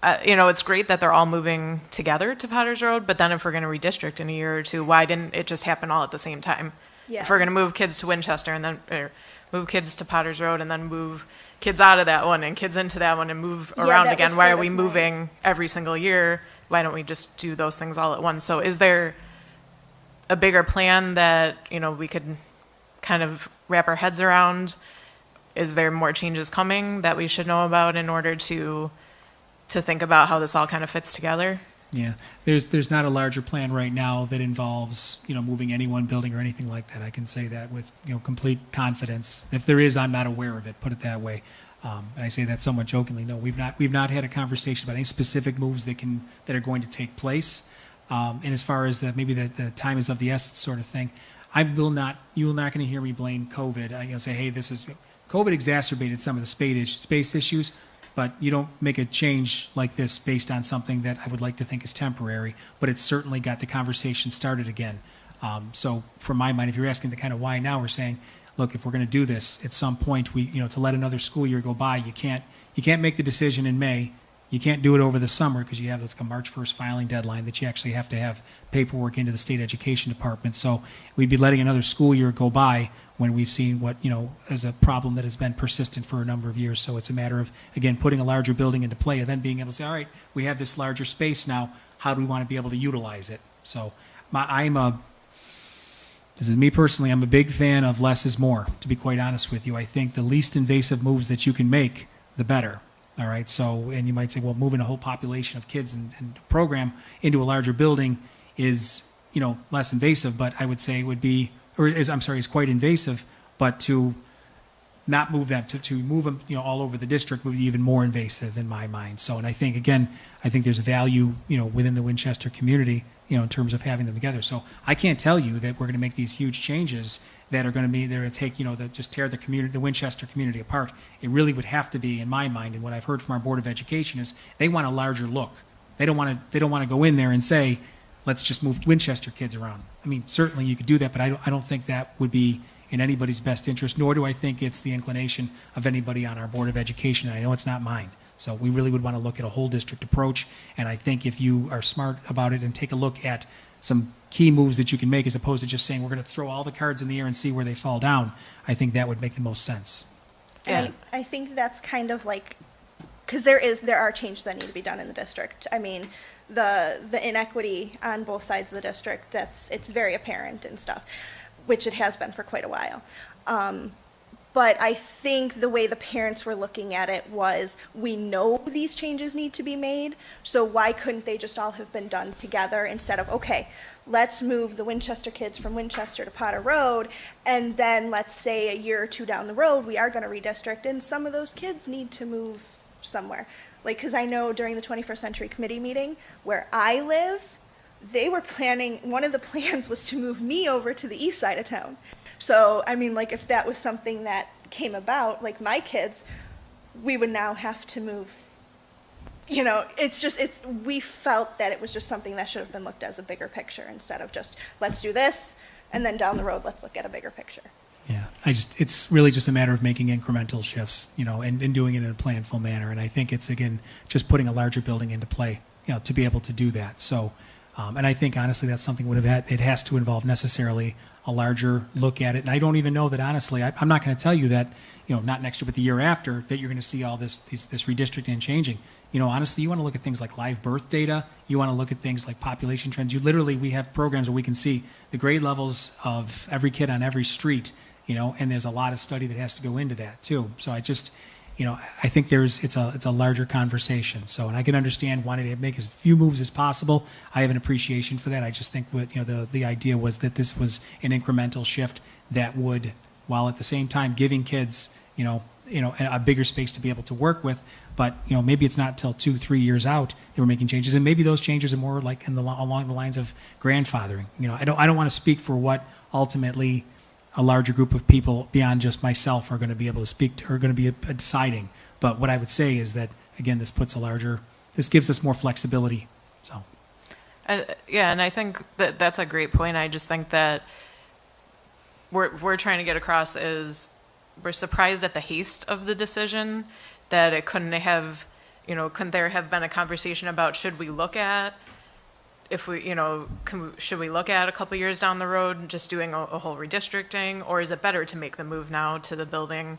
it's great that they're all moving together to Potters Road, but then if we're going to redistrict in a year or two, why didn't it just happen all at the same time? Yeah. If we're going to move kids to Winchester and then move kids to Potters Road and then move kids out of that one and kids into that one and move around that again, was why sort are we of moving every single year? Why don't we just do those things all at once? So is there a bigger plan that, we could kind of wrap our heads around? Is there more changes coming that we should know about in order to think about how this all kind of fits together? Yeah, there's not a larger plan right now that involves, moving any one building or anything like that. I can say that with, complete confidence. If there is, I'm not aware of it, put it that way. And I say that somewhat jokingly. No, we've not had a conversation about any specific moves that are going to take place. And as far as maybe the time is of the essence sort of thing, you will not going to hear me blame COVID. I'm going to say, hey, COVID exacerbated some of the space issues, but you don't make a change like this based on something that I would like to think is temporary, but it certainly got the conversation started again. So from my mind, if you're asking the kind of why now, we're saying, look, if we're going to do this, at some point, to let another school year go by, you can't make the decision in May. You can't do it over the summer because you have a March 1st filing deadline that you actually have to have paperwork into the state education department. So we'd be letting another school year go by when we've seen what, as a problem that has been persistent for a number of years. So it's a matter of, again, putting a larger building into play and then being able to say, all right, we have this larger space now. How do we want to be able to utilize it? So this is me personally, I'm a big fan of less is more, to be quite honest with you. I think the least invasive moves that you can make, the better. All right, so, and you might say, well, moving a whole population of kids and program into a larger building is, less invasive, but I would say it would be, is quite invasive, but to not move them, to move them, all over the district would be even more invasive in my mind. So, and I think, again, there's a value, within the Winchester community, in terms of having them together. So I can't tell you that we're going to make these huge changes that are going to take, that just tear the Winchester community apart. It really would have to be, in my mind, and what I've heard from our Board of Education is they want a larger look. They don't want to go in there and say, let's just move Winchester kids around. I mean, certainly you could do that, but I don't think that would be in anybody's best interest, nor do I think it's the inclination of anybody on our Board of Education. I know it's not mine. So we really would want to look at a whole district approach, and I think if you are smart about it and take a look at some key moves that you can make as opposed to just saying, we're going to throw all the cards in the air and see where they fall down. I think that would make the most sense. And I think that's kind of like, because there are changes that need to be done in the district. I mean, the inequity on both sides of the district, it's very apparent and stuff, which it has been for quite a while. But I think the way the parents were looking at it was, we know these changes need to be made, so why couldn't they just all have been done together instead of, okay, let's move the Winchester kids from Winchester to Potter Road, and then let's say a year or two down the road, we are going to redistrict, and some of those kids need to move somewhere. Like, because I know during the 21st Century Committee meeting, where I live, they were planning, one of the plans was to move me over to the east side of town. So, I mean, like, if that was something that came about, like my kids, we would now have to move. You know, we felt that it was just something that should have been looked as a bigger picture instead of just, let's do this, and then down the road, let's look at a bigger picture. Yeah, it's really just a matter of making incremental shifts, you know, and doing it in a planful manner. And I think it's, again, just putting a larger building into play, you know, to be able to do that. So, and I think, honestly, that's something it has to involve necessarily a larger look at it. And I don't even know that, honestly, I'm not going to tell you that, you know, not next year, but the year after, that you're going to see all this redistricting and changing. You know, honestly, you want to look at things like live birth data. You want to look at things like population trends. We have programs where we can see the grade levels of every kid on every street, you know, and there's a lot of study that has to go into that too. So I just, you know, I think it's a larger conversation. So, and I can understand wanting to make as few moves as possible. I have an appreciation for that. I just think the idea was that this was an incremental shift that would, while at the same time giving kids, you know, a bigger space to be able to work with. But, you know, maybe it's not till 2-3 years out that we're making changes, and maybe those changes are more like along the lines of grandfathering. You know, I don't want to speak for what ultimately a larger group of people beyond just myself are going to be able to speak to, are going to be deciding. But what I would say is that, again, this gives us more flexibility. So. Yeah, and I think that's a great point. I just think that we're trying to get across is we're surprised at the haste of the decision, that it couldn't there have been a conversation about should we look at a couple years down the road just doing a whole redistricting, or is it better to make the move now to the building?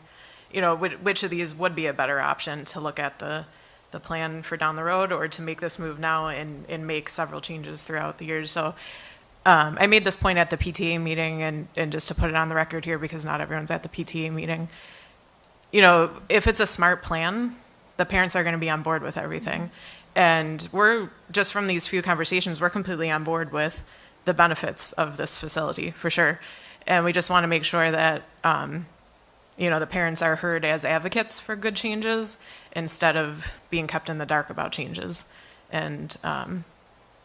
You know, which of these would be a better option, to look at the plan for down the road, or to make this move now and make several changes throughout the years? So I made this point at the PTA meeting, and just to put it on the record here, because not everyone's at the PTA meeting, you know, if it's a smart plan, the parents are going to be on board with everything. And we're, just from these few conversations, we're completely on board with the benefits of this facility, for sure. And we just want to make sure that, the parents are heard as advocates for good changes instead of being kept in the dark about changes. And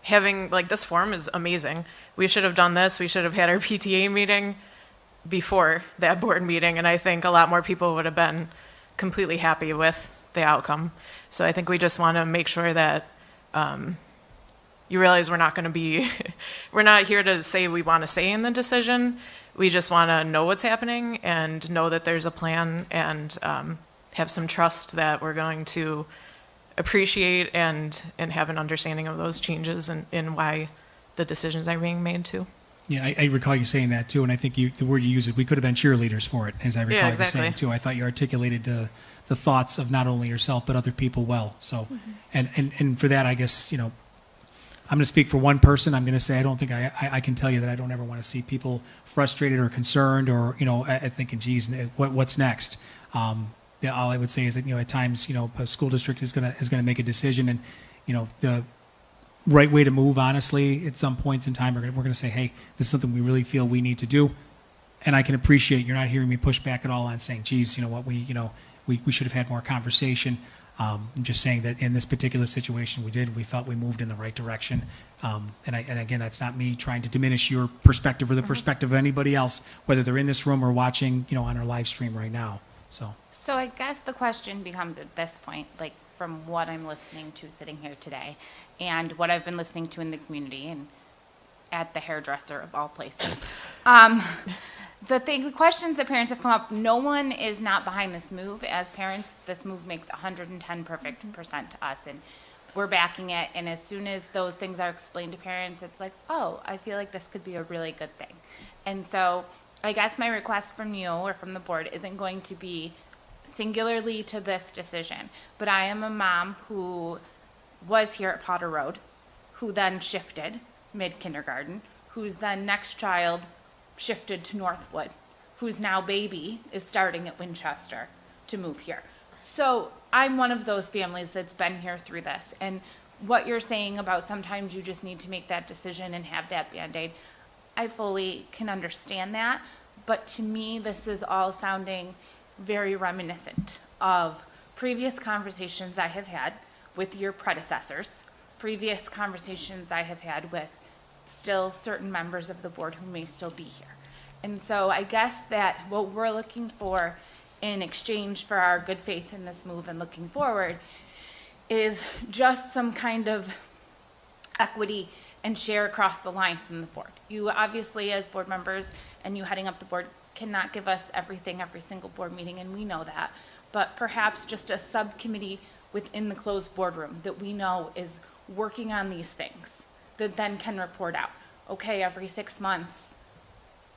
having, this forum is amazing. We should have done this. We should have had our PTA meeting before that board meeting, and I think a lot more people would have been completely happy with the outcome. So I think we just want to make sure that you realize we're not here to say we want to say in the decision. We just want to know what's happening and know that there's a plan, and have some trust that we're going to appreciate and have an understanding of those changes and why the decisions are being made too. Yeah, I recall you saying that too, and I think the word you used, we could have been cheerleaders for it, as I recall you saying too. I thought you articulated the thoughts of not only yourself but other people well. So, and for that, I guess, you know, I'm going to speak for one person. I'm going to say I don't think I can tell you that I don't ever want to see people frustrated or concerned, or, you know, thinking, geez, what's next? All I would say is that, you know, at times, you know, a school district is going to make a decision, and, you know, the right way to move, honestly, at some points in time, we're going to say, hey, this is something we really feel we need to do. And I can appreciate you're not hearing me push back at all on saying, geez, you know what, we should have had more conversation. I'm just saying that in this particular situation we felt we moved in the right direction. And again, that's not me trying to diminish your perspective or the perspective of anybody else, whether they're in this room or watching, you know, on our live stream right now. So I guess the question becomes at this point, like, from what I'm listening to sitting here today and what I've been listening to in the community and at the hairdresser of all places, the questions that parents have come up, no one is not behind this move. As parents, this move makes 110% to us, and we're backing it. And as soon as those things are explained to parents, it's like, oh, I feel like this could be a really good thing. And so I guess my request from you or from the board isn't going to be singularly to this decision, but I am a mom who was here at Potter Road, who then shifted mid-kindergarten, whose then next child shifted to Northwood, whose now baby is starting at Winchester to move here. So I'm one of those families that's been here through this. And what you're saying about sometimes you just need to make that decision and have that Band-Aid, I fully can understand that. But to me, this is all sounding very reminiscent of previous conversations I have had with your predecessors, previous conversations I have had with still certain members of the board who may still be here. And so I guess that what we're looking for in exchange for our good faith in this move and looking forward is just some kind of equity and share across the line from the board. You obviously, as board members and you heading up the board, cannot give us everything every single board meeting, and we know that, but perhaps just a subcommittee within the closed boardroom that we know is working on these things that then can report out. Okay, every 6 months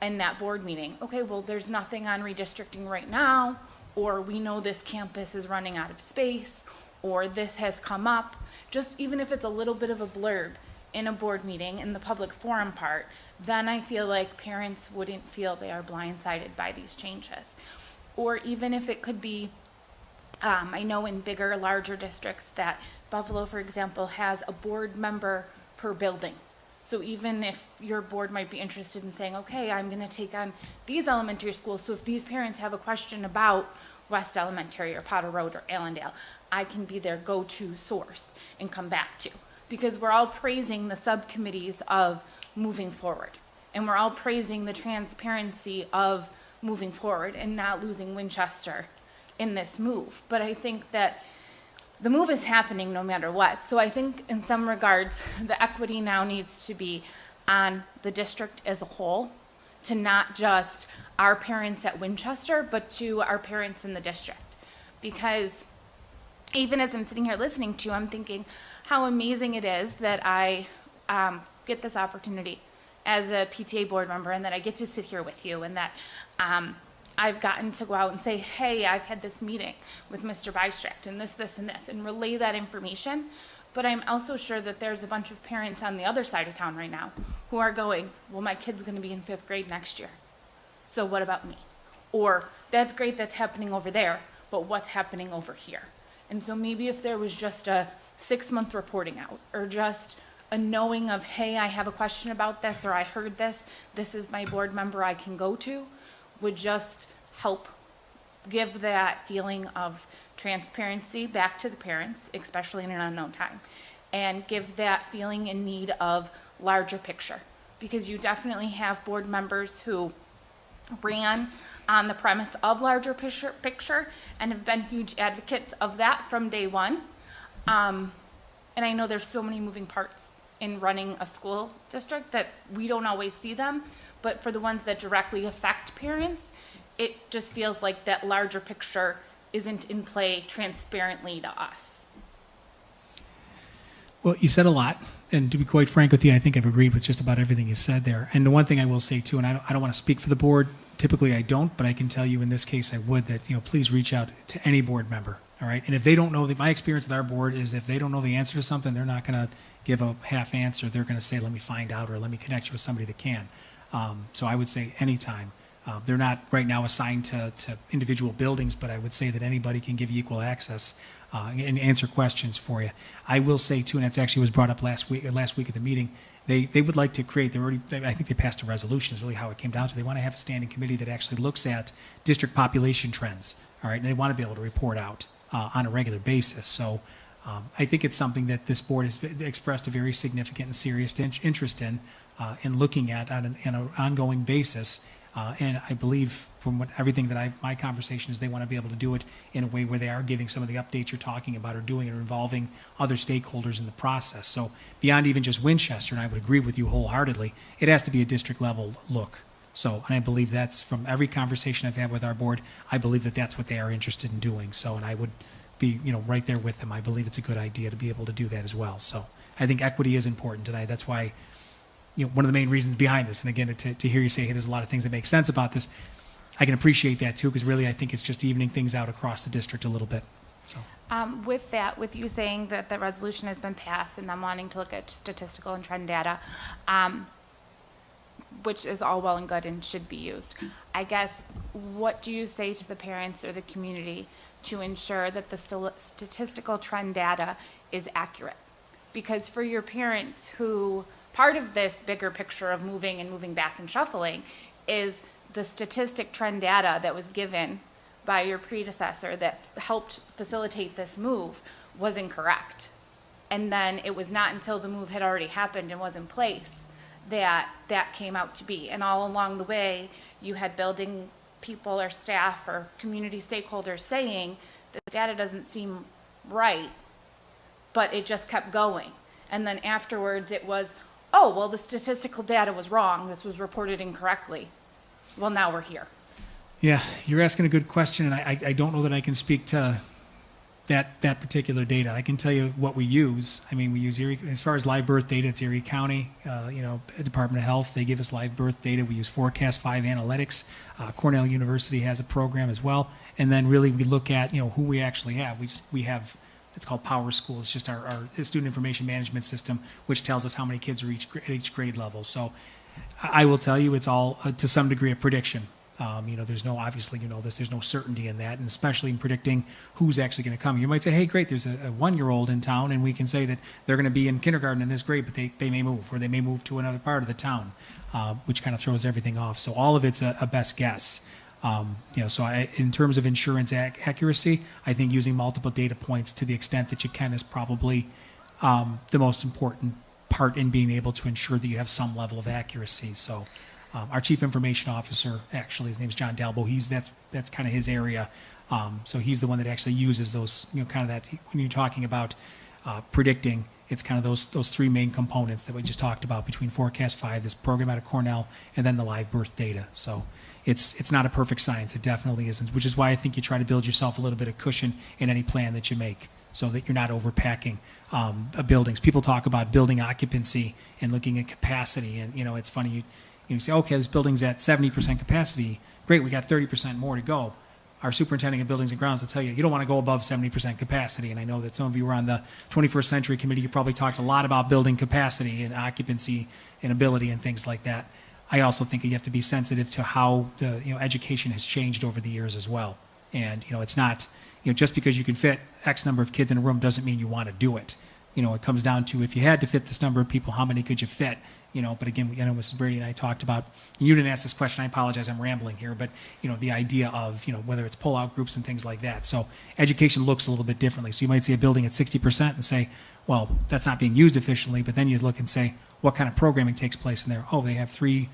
in that board meeting, okay, well, there's nothing on redistricting right now, or we know this campus is running out of space, or this has come up. Just even if it's a little bit of a blurb in a board meeting in the public forum part, then I feel like parents wouldn't feel they are blindsided by these changes. Or even if it could be, I know in bigger, larger districts that Buffalo, for example, has a board member per building. So even if your board might be interested in saying, okay, I'm going to take on these elementary schools, so if these parents have a question about West Elementary or Potter Road or Allendale, I can be their go-to source and come back to. Because we're all praising the subcommittees of moving forward. And we're all praising the transparency of moving forward and not losing Winchester in this move. But I think that the move is happening no matter what. So I think in some regards, the equity now needs to be on the district as a whole, to not just our parents at Winchester, but to our parents in the district. Because even as I'm sitting here listening to you, I'm thinking how amazing it is that I get this opportunity as a PTA board member, and that I get to sit here with you, and that I've gotten to go out and say, hey, I've had this meeting with Mr. Bystrak, and this, and relay that information. But I'm also sure that there's a bunch of parents on the other side of town right now who are going, well, my kid's going to be in 5th grade next year. So what about me? Or that's great that's happening over there, but what's happening over here? And so maybe if there was just a 6-month reporting out, or just a knowing of, hey, I have a question about this, or I heard this is my board member I can go to, would just help give that feeling of transparency back to the parents, especially in an unknown time, and give that feeling in need of larger picture. Because you definitely have board members who ran on the premise of larger picture and have been huge advocates of that from day one. And I know there's so many moving parts in running a school district that we don't always see them, but for the ones that directly affect parents, it just feels like that larger picture isn't in play transparently to us. Well, you said a lot, and to be quite frank with you, I think I've agreed with just about everything you said there. And the one thing I will say too, and I don't want to speak for the board, typically I don't, but I can tell you in this case I would, that, you know, please reach out to any board member, all right? And if they don't know, my experience with our board is if they don't know the answer to something, they're not going to give a half answer. They're going to say, let me find out, or let me connect you with somebody that can. So I would say anytime. They're not right now assigned to individual buildings, but I would say that anybody can give you equal access and answer questions for you. I will say too, and that's actually was brought up last week at the meeting, they would like to create, I think they passed a resolution is really how it came down to. They want to have a standing committee that actually looks at district population trends, all right, and they want to be able to report out on a regular basis. So I think it's something that this board has expressed a very significant and serious interest in looking at on an ongoing basis. And I believe from everything that my conversation is, they want to be able to do it in a way where they are giving some of the updates you're talking about, or doing it, or involving other stakeholders in the process. So beyond even just Winchester, and I would agree with you wholeheartedly, it has to be a district level look. So, and I believe that's from every conversation I've had with our board, I believe that that's what they are interested in doing. So, and I would be, right there with them. I believe it's a good idea to be able to do that as well. So I think equity is important tonight. That's why, one of the main reasons behind this. And again, to hear you say, hey, there's a lot of things that make sense about this, I can appreciate that too, because really I think it's just evening things out across the district a little bit. So. With you saying that the resolution has been passed and them wanting to look at statistical and trend data, which is all well and good and should be used, I guess, what do you say to the parents or the community to ensure that the statistical trend data is accurate? Because for your parents who, part of this bigger picture of moving back and shuffling is the statistic trend data that was given by your predecessor that helped facilitate this move was incorrect. And then it was not until the move had already happened and was in place that that came out to be. And all along the way, you had building people or staff or community stakeholders saying this data doesn't seem right, but it just kept going. And then afterwards it was, oh, well, the statistical data was wrong. This was reported incorrectly. Well, now we're here. Yeah, you're asking a good question, and I don't know that I can speak to that particular data. I can tell you what we use. I mean, we use Erie, as far as live birth data, it's Erie County, Department of Health. They give us live birth data. We use Forecast 5 Analytics. Cornell University has a program as well. And then really we look at, who we actually have. We have, it's called Power School. It's just our student information management system, which tells us how many kids are at each grade level. So I will tell you it's all to some degree a prediction. There's no, obviously, there's no certainty in that, and especially in predicting who's actually going to come. You might say, hey, great, there's a 1-year-old in town, and we can say that they're going to be in kindergarten in this grade, but they may move, or they may move to another part of the town, which kind of throws everything off. So all of it's a best guess. So in terms of insurance accuracy, I think using multiple data points to the extent that you can is probably the most important part in being able to ensure that you have some level of accuracy. So our chief information officer, actually, his name is John Dalbo. That's kind of his area. So he's the one that actually uses those, kind of that, when you're talking about predicting, it's kind of those three main components that we just talked about between Forecast 5, this program out of Cornell, and then the live birth data. So it's not a perfect science. It definitely isn't, which is why I think you try to build yourself a little bit of cushion in any plan that you make so that you're not overpacking buildings. People talk about building occupancy and looking at capacity, and, it's funny, you say, okay, this building's at 70% capacity. Great, we got 30% more to go. Our superintendent of buildings and grounds will tell you, you don't want to go above 70% capacity. And I know that some of you were on the 21st Century Committee. You probably talked a lot about building capacity and occupancy and ability and things like that. I also think you have to be sensitive to how the education has changed over the years as well. And it's not just because you can fit X number of kids in a room doesn't mean you want to do it. It comes down to if you had to fit this number of people, how many could you fit? But again, Mrs. Brady and I talked about, and you didn't ask this question, I apologize, I'm rambling here, but, the idea of, whether it's pull-out groups and things like that. So education looks a little bit differently. So you might see a building at 60% and say, well, that's not being used efficiently, but then you look and say, what kind of programming takes place in there? Oh, they have 3,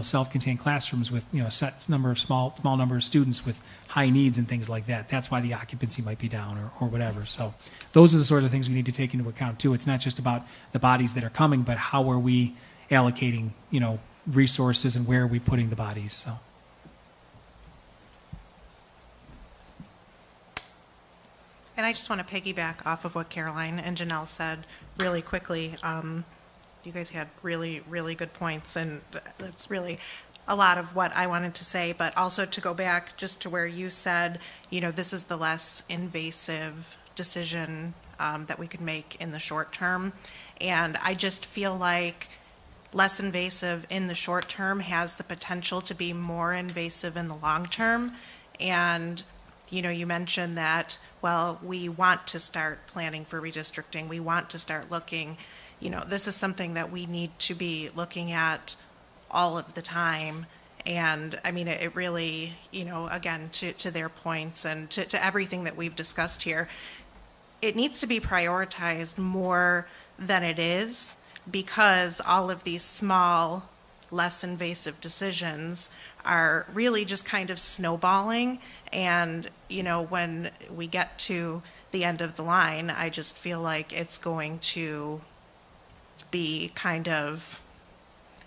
self-contained classrooms with, a set number of small number of students with high needs and things like that. That's why the occupancy might be down or whatever. So those are the sort of things we need to take into account too. It's not just about the bodies that are coming, but how are we allocating, resources and where are we putting the bodies, so. And I just want to piggyback off of what Caroline and Janelle said really quickly. You guys had really, really good points, and that's really a lot of what I wanted to say, but also to go back just to where you said, this is the less invasive decision that we could make in the short term. And I just feel like less invasive in the short term has the potential to be more invasive in the long term. And, you mentioned that, well, we want to start planning for redistricting. We want to start looking, this is something that we need to be looking at all of the time. And I mean, it really, again, to their points and to everything that we've discussed here, it needs to be prioritized more than it is, because all of these small, less invasive decisions are really just kind of snowballing. And, when we get to the end of the line, I just feel like it's going to be kind of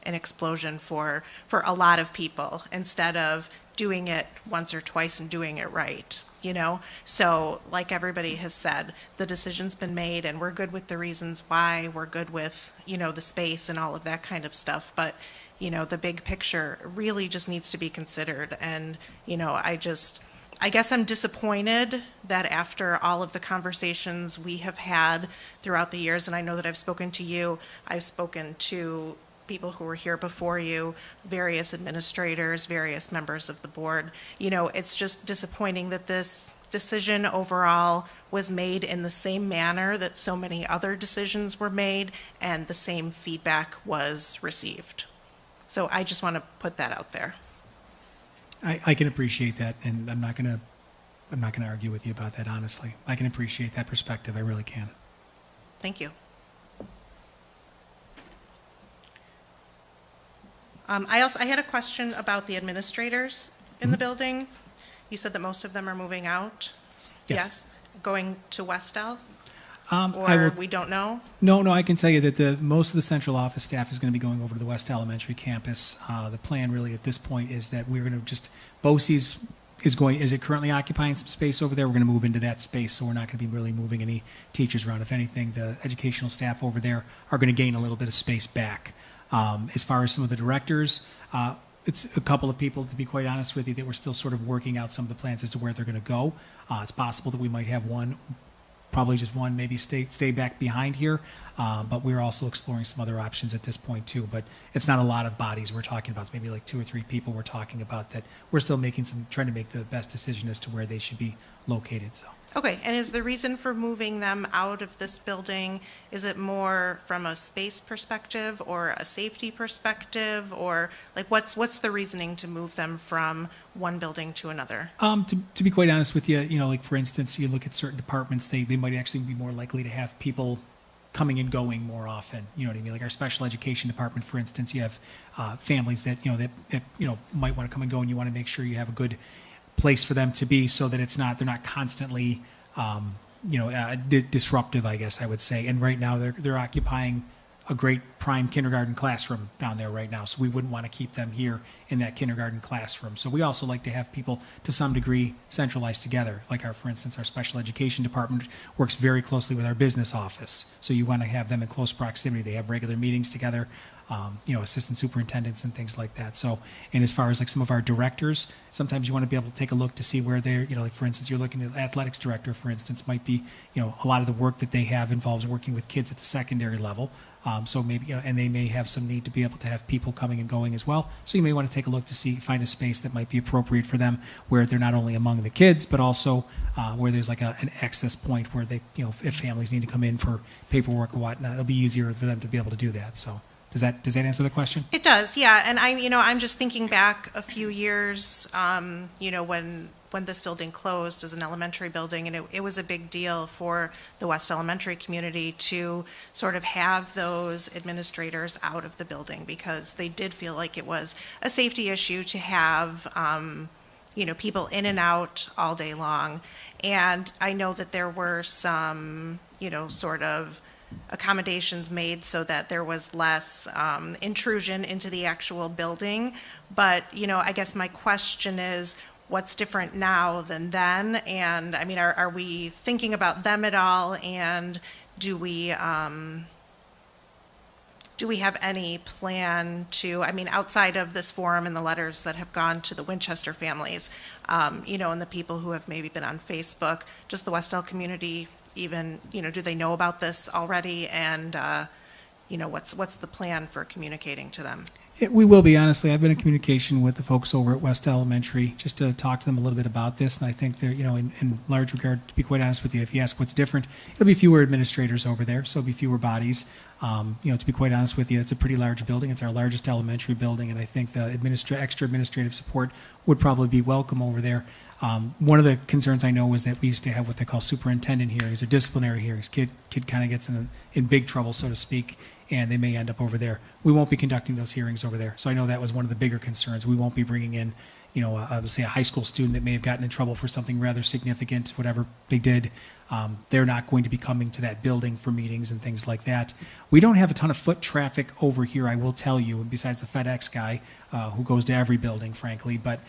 an explosion for a lot of people instead of doing it once or twice and doing it right. you know? So like everybody has said, the decision's been made and we're good with the reasons why, we're good with, you know, the space and all of that kind of stuff. But, you know, the big picture really just needs to be considered. And, you know, I guess I'm disappointed that after all of the conversations we have had throughout the years, and I know that I've spoken to you, I've spoken to people who were here before you, various administrators, various members of the board. You know, it's just disappointing that this decision overall was made in the same manner that so many other decisions were made and the same feedback was received. So I just want to put that out there. I can appreciate that, and I'm not gonna argue with you about that, honestly. I can appreciate that perspective, I really can. Thank you. I had a question about the administrators in the building. You said that most of them are moving out? Yes. Going to Westell? I Or will, we don't know? no, I can tell you that most of the central office staff is going to be going over to the West Elementary campus. The plan really at this point is that we're going to just, BOCES is it currently occupying some space over there? We're going to move into that space, so we're not going to be really moving any teachers around. If anything, the educational staff over there are going to gain a little bit of space back. As far as some of the directors, it's a couple of people, to be quite honest with you, that we're still sort of working out some of the plans as to where they're going to go. It's possible that we might have one, probably just one, maybe stay back behind here. But we're also exploring some other options at this point too. But it's not a lot of bodies we're talking about. It's maybe like 2 or 3 people we're talking about that we're still trying to make the best decision as to where they should be located. So. Okay, and is the reason for moving them out of this building, is it more from a space perspective or a safety perspective? Or like what's the reasoning to move them from one building to another? To be quite honest with you, you know, like for instance, you look at certain departments, they might actually be more likely to have people coming and going more often. You know what I mean? Like our special education department, for instance, you have families that might want to come and go, and you want to make sure you have a good place for them to be, so that they're not constantly disruptive, I guess I would say. And right now they're occupying a great prime kindergarten classroom down there right now, so we wouldn't want to keep them here in that kindergarten classroom. So we also like to have people to some degree centralized together. Like for instance, our special education department works very closely with our business office, so you want to have them in close proximity. They have regular meetings together, assistant superintendents and things like that. So, and as far as like some of our directors, sometimes you want to be able to take a look to see where they're, like for instance, you're looking at athletics director, for instance, might be, a lot of the work that they have involves working with kids at the secondary level. So maybe, and they may have some need to be able to have people coming and going as well. So you may want to take a look to find a space that might be appropriate for them, where they're not only among the kids, but also where there's like an access point where they, if families need to come in for paperwork or whatnot, it'll be easier for them to be able to do that. So does that answer the question? It does, yeah. And I'm just thinking back a few years, when this building closed as an elementary building, and it was a big deal for the West Elementary community to sort of have those administrators out of the building, because they did feel like it was a safety issue to have, people in and out all day long. And I know that there were some, sort of accommodations made so that there was less intrusion into the actual building. But, I guess my question is, what's different now than then? And I mean, are we thinking about them at all? And do we have any plan to, outside of this forum and the letters that have gone to the Winchester families, and the people who have maybe been on Facebook, just the Westell community even, do they know about this already? And, what's the plan for communicating to them? We will be, honestly. I've been in communication with the folks over at West Elementary just to talk to them a little bit about this. And I think they're, in large regard, to be quite honest with you, if you ask what's different, it'll be fewer administrators over there, so it'll be fewer bodies. To be quite honest with you, it's a pretty large building. It's our largest elementary building, and I think the extra administrative support would probably be welcome over there. One of the concerns I know is that we used to have what they call superintendent hearings or disciplinary hearings. Kid kind of gets in big trouble, so to speak, and they may end up over there. We won't be conducting those hearings over there. So I know that was one of the bigger concerns. We won't be bringing in, say a high school student that may have gotten in trouble for something rather significant, whatever they did. They're not going to be coming to that building for meetings and things like that. We don't have a ton of foot traffic over here, I will tell you, besides the FedEx guy who goes to every building, frankly. But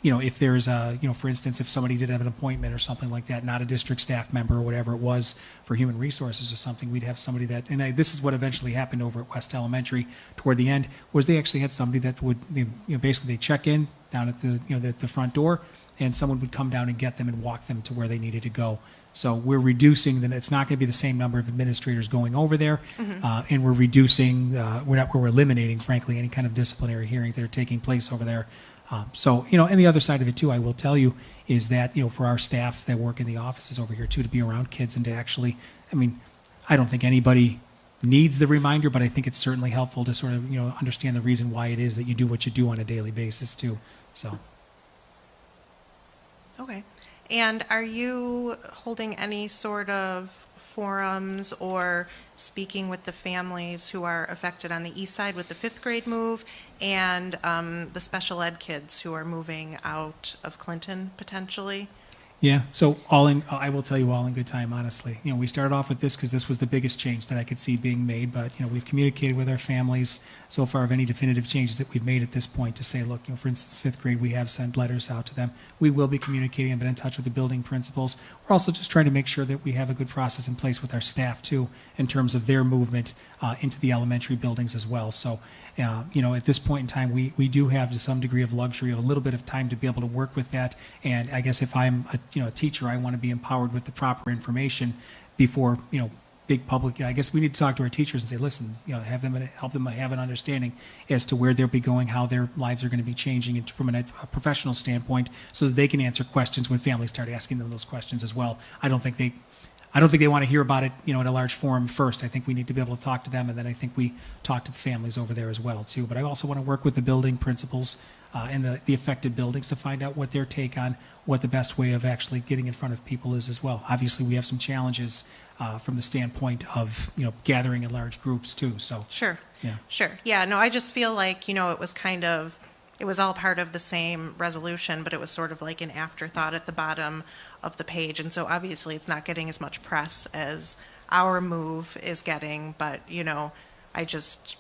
if there's a, for instance, if somebody did have an appointment or something like that, not a district staff member or whatever it was for human resources or something, we'd have somebody that, and this is what eventually happened over at West Elementary toward the end, was they actually had somebody that would, basically they check in down at the front door, and someone would come down and get them and walk them to where they needed to go. So we're reducing, it's not going to be the same number of administrators going over there, and we're reducing, we're eliminating, frankly, any kind of disciplinary hearings that are taking place over there. So, and the other side of it too, I will tell you, is that, for our staff that work in the offices over here too, to be around kids and to actually, I don't think anybody needs the reminder, but I think it's certainly helpful to sort of, understand the reason why it is that you do what you do on a daily basis too, so. Okay. And are you holding any sort of forums or speaking with the families who are affected on the east side with the 5th grade move and the special ed kids who are moving out of Clinton potentially? Yeah, so I will tell you all in good time, honestly. We started off with this because this was the biggest change that I could see being made, but, we've communicated with our families so far of any definitive changes that we've made at this point to say, look, for instance, 5th grade, we have sent letters out to them. We will be communicating and been in touch with the building principals. We're also just trying to make sure that we have a good process in place with our staff, too, in terms of their movement into the elementary buildings as well. So, at this point in time, we do have to some degree of luxury of a little bit of time to be able to work with that. And I guess if I'm a teacher, I want to be empowered with the proper information before, big public. I guess we need to talk to our teachers and say, listen, help them have an understanding as to where they'll be going, how their lives are going to be changing from a professional standpoint, so that they can answer questions when families start asking them those questions as well. I don't think they want to hear about it, at a large forum first. I think we need to be able to talk to them, and then I think we talk to the families over there as well, too. But I also want to work with the building principals and the affected buildings to find out what their take on what the best way of actually getting in front of people is as well. Obviously, we have some challenges from the standpoint of, gathering in large groups, too. So Sure. Yeah. Sure. Yeah, no, I just feel like, it was all part of the same resolution, but it was sort of like an afterthought at the bottom of the page. And so obviously it's not getting as much press as our move is getting, but, I just,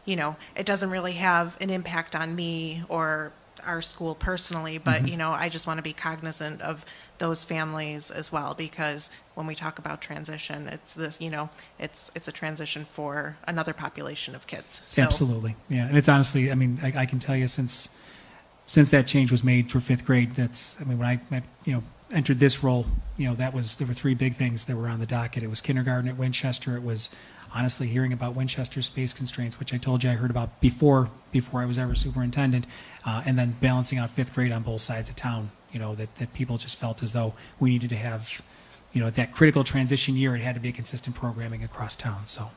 it doesn't really have an impact on me or our school personally, but, I just want to be cognizant of those families as well, because when we talk about transition, it's this, it's a transition for another population of kids. So, absolutely, yeah. And it's honestly, I can tell you since that change was made for 5th grade, when I entered this role, there were 3 big things that were on the docket. It was kindergarten at Winchester. It was honestly hearing about Winchester's space constraints, which I told you I heard about before I was ever superintendent, and then balancing out 5th grade on both sides of town. That people just felt as though we needed to have, that critical transition year, it had to be a consistent programming across town. So.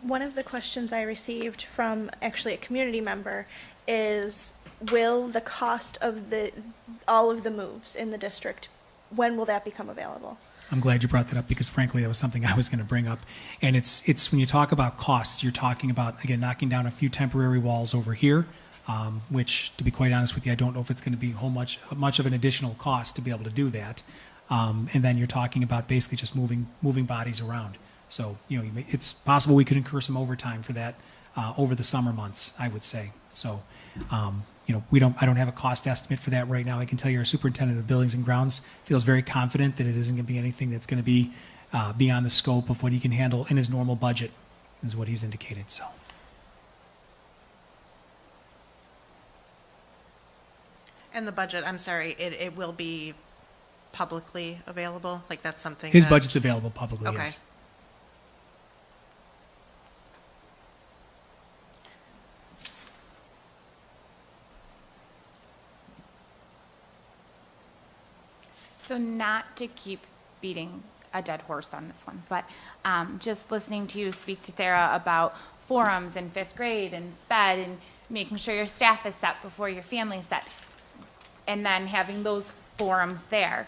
One of the questions I received from actually a community member is, will the cost of all of the moves in the district, when will that become available? I'm glad you brought that up, because frankly that was something I was going to bring up. And it's when you talk about costs, you're talking about, again, knocking down a few temporary walls over here, which, to be quite honest with you, I don't know if it's going to be much of an additional cost to be able to do that. And then you're talking about basically just moving bodies around. So, it's possible we could incur some overtime for that over the summer months, I would say. So, I don't have a cost estimate for that right now. I can tell you our superintendent of buildings and grounds feels very confident that it isn't going to be anything that's going to be beyond the scope of what he can handle in his normal budget, is what he's indicated. So. And the budget, I'm sorry, it will be publicly available? Like that's something His that- budget's available publicly, Okay. yes. So not to keep beating a dead horse on this one, but just listening to you speak to Sarah about forums in 5th grade and SPED and making sure your staff is set before your family is set, and then having those forums there,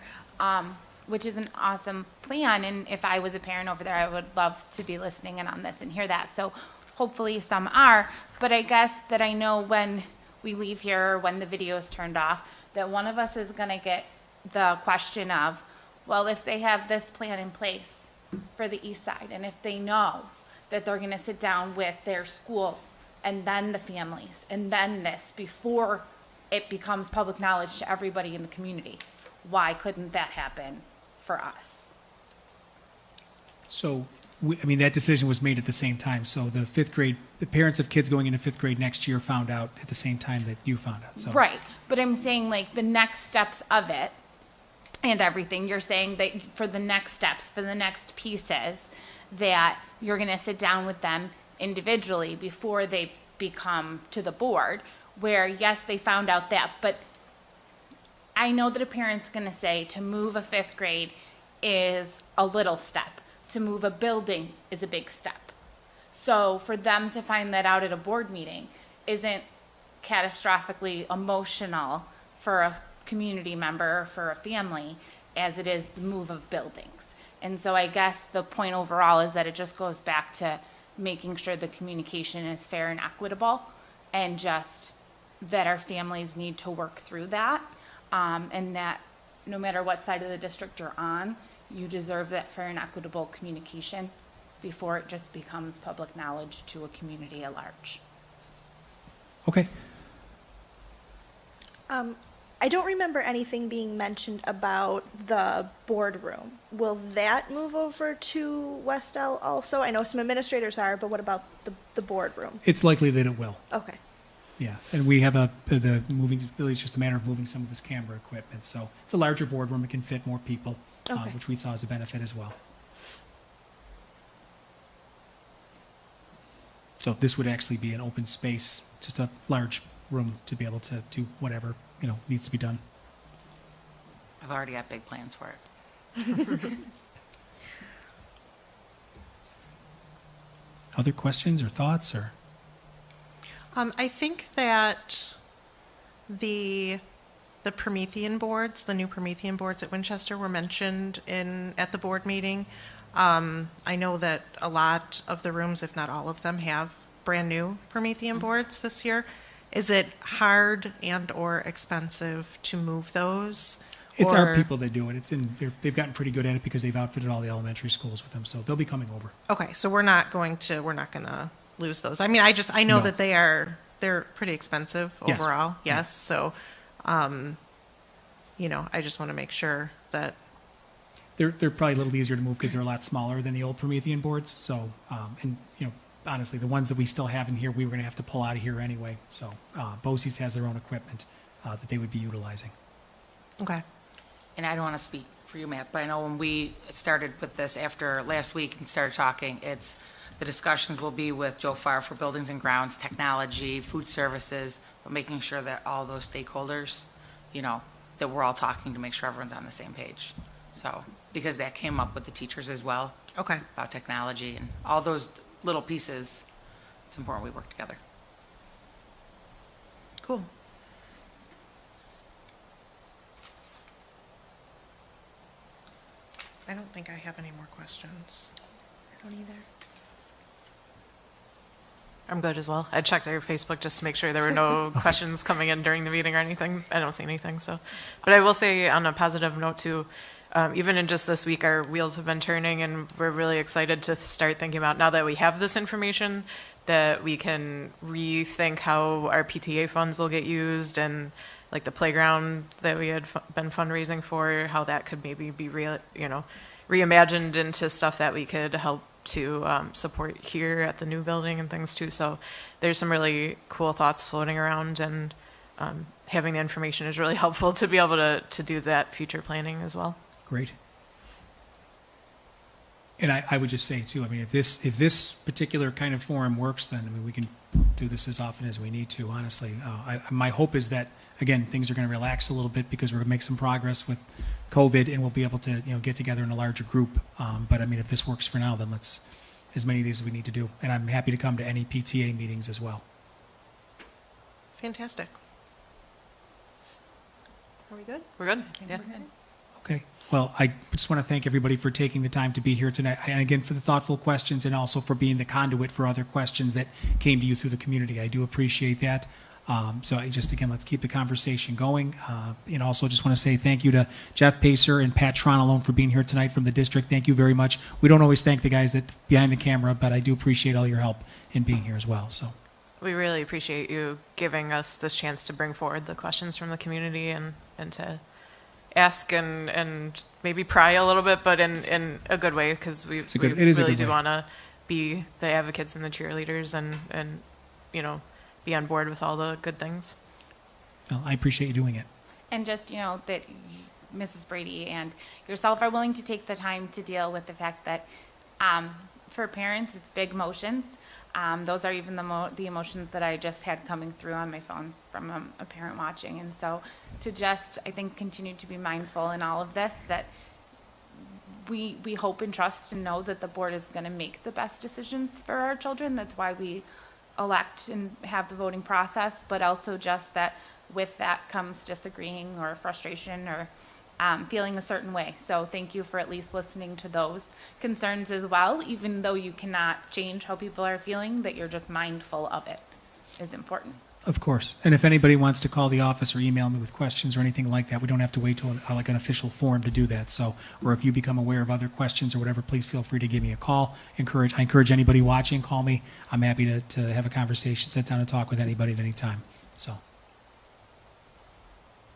which is an awesome plan. And if I was a parent over there, I would love to be listening in on this and hear that. So hopefully some are, but I guess that I know when we leave here or when the video is turned off, that one of us is gonna get the question of, well, if they have this plan in place for the east side, and if they know that they're gonna sit down with their school and then the families, and then this, before it becomes public knowledge to everybody in the community. Why couldn't that happen for us? So, I mean, that decision was made at the same time. So the fifth grade, the parents of kids going into fifth grade next year found out at the same time that you found out. So. Right, but I'm saying like the next steps of it and everything, you're saying that for the next steps, for the next pieces, that you're gonna sit down with them individually before they become to the board, where yes, they found out that, but I know that a parent's gonna say to move a fifth grade is a little step. To move a building is a big step. So for them to find that out at a board meeting isn't catastrophically emotional for a community member or for a family as it is the move of buildings. And so I guess the point overall is that it just goes back to making sure the communication is fair and equitable, and just that our families need to work through that, and that no matter what side of the district you're on, you deserve that fair and equitable communication before it just becomes public knowledge to a community at large. Okay. I don't remember anything being mentioned about the boardroom. Will that move over to Westell also? I know some administrators are, but what about the boardroom? It's likely that it will. Okay. Yeah, and we have the moving, really it's just a matter of moving some of this camera equipment. So it's a larger boardroom, it can fit more people, Okay. which we saw as a benefit as well. So this would actually be an open space, just a large room to be able to do whatever, needs to be done. I've already got big plans for it. Other questions or thoughts or? I think that the Promethean boards, the new Promethean boards at Winchester were mentioned at the board meeting. I know that a lot of the rooms, if not all of them, have brand new Promethean boards this year. Is it hard and or expensive to move those? It's Or- our people that do it. They've gotten pretty good at it because they've outfitted all the elementary schools with them, so they'll be coming over. Okay, so we're not gonna lose those. I mean, I know No. that they're pretty expensive Yes. overall, yes, so, I just want to make sure that, They're probably a little easier to move because they're a lot smaller than the old Promethean boards. So, honestly, the ones that we still have in here, we were going to have to pull out of here anyway. So, BOCES has their own equipment that they would be utilizing. okay, And I don't want to speak for you, Matt, but I know when we started with this after last week and started talking, the discussions will be with Joe Farr for buildings and grounds, technology, food services, but making sure that all those stakeholders, that we're all talking to make sure everyone's on the same page. So, because that came up with the teachers as well, okay. about technology and all those little pieces, it's important we work together. Cool. I don't think I have any more questions. I don't either. I'm good as well. I checked our Facebook just to make sure there were no questions coming in during the meeting or anything. I don't see anything, so. But I will say on a positive note too, even in just this week, our wheels have been turning and we're really excited to start thinking about, now that we have this information, that we can rethink how our PTA funds will get used, and like the playground that we had been fundraising for, how that could maybe be reimagined into stuff that we could help to support here at the new building and things too. So there's some really cool thoughts floating around, and having the information is really helpful to be able to do that future planning as well. Great. And I would just say too, I mean, if this particular kind of forum works, then I mean, we can do this as often as we need to, honestly. My hope is that, again, things are going to relax a little bit because we're going to make some progress with COVID, and we'll be able to, get together in a larger group. But I mean, if this works for now, then let's, as many of these as we need to do. And I'm happy to come to any PTA meetings as well. Fantastic. Are we good? We're good? Yeah. Okay. Well, I just want to thank everybody for taking the time to be here tonight, and again, for the thoughtful questions, and also for being the conduit for other questions that came to you through the community. I do appreciate that. So again, let's keep the conversation going. And also just want to say thank you to Jeff Pacer and Pat Rationale for being here tonight from the district. Thank you very much. We don't always thank the guys that behind the camera, but I do appreciate all your help in being here as well. So we really appreciate you giving us this chance to bring forward the questions from the community and to ask and maybe pry a little bit, but in a good way, because we it is a good really do way. want to be the advocates and the cheerleaders and you know, be on board with all the good things. Well, I appreciate you doing it. And just, that Mrs. Brady and yourself are willing to take the time to deal with the fact that for parents, it's big emotions. Those are even the emotions that I just had coming through on my phone from a parent watching. And so to just, I think, continue to be mindful in all of this, that we hope and trust and know that the board is going to make the best decisions for our children. That's why we elect and have the voting process, but also just that with that comes disagreeing or frustration or feeling a certain way. So thank you for at least listening to those concerns as well, even though you cannot change how people are feeling, that you're just mindful of it is important. Of course. And if anybody wants to call the office or email me with questions or anything like that, we don't have to wait till like an official form to do that. So, or if you become aware of other questions or whatever, please feel free to give me a call. I encourage anybody watching, call me. I'm happy to have a conversation, sit down and talk with anybody at any time. So,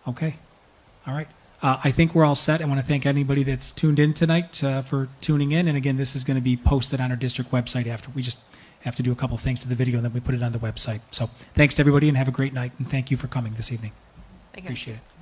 okay. All right. I think we're all set. I want to thank anybody that's tuned in tonight for tuning in. And again, this is going to be posted on our district website after. We just have to do a couple things to the video and then we put it on the website. So thanks to everybody and have a great night. And thank you for coming this evening. Thank you. Appreciate it.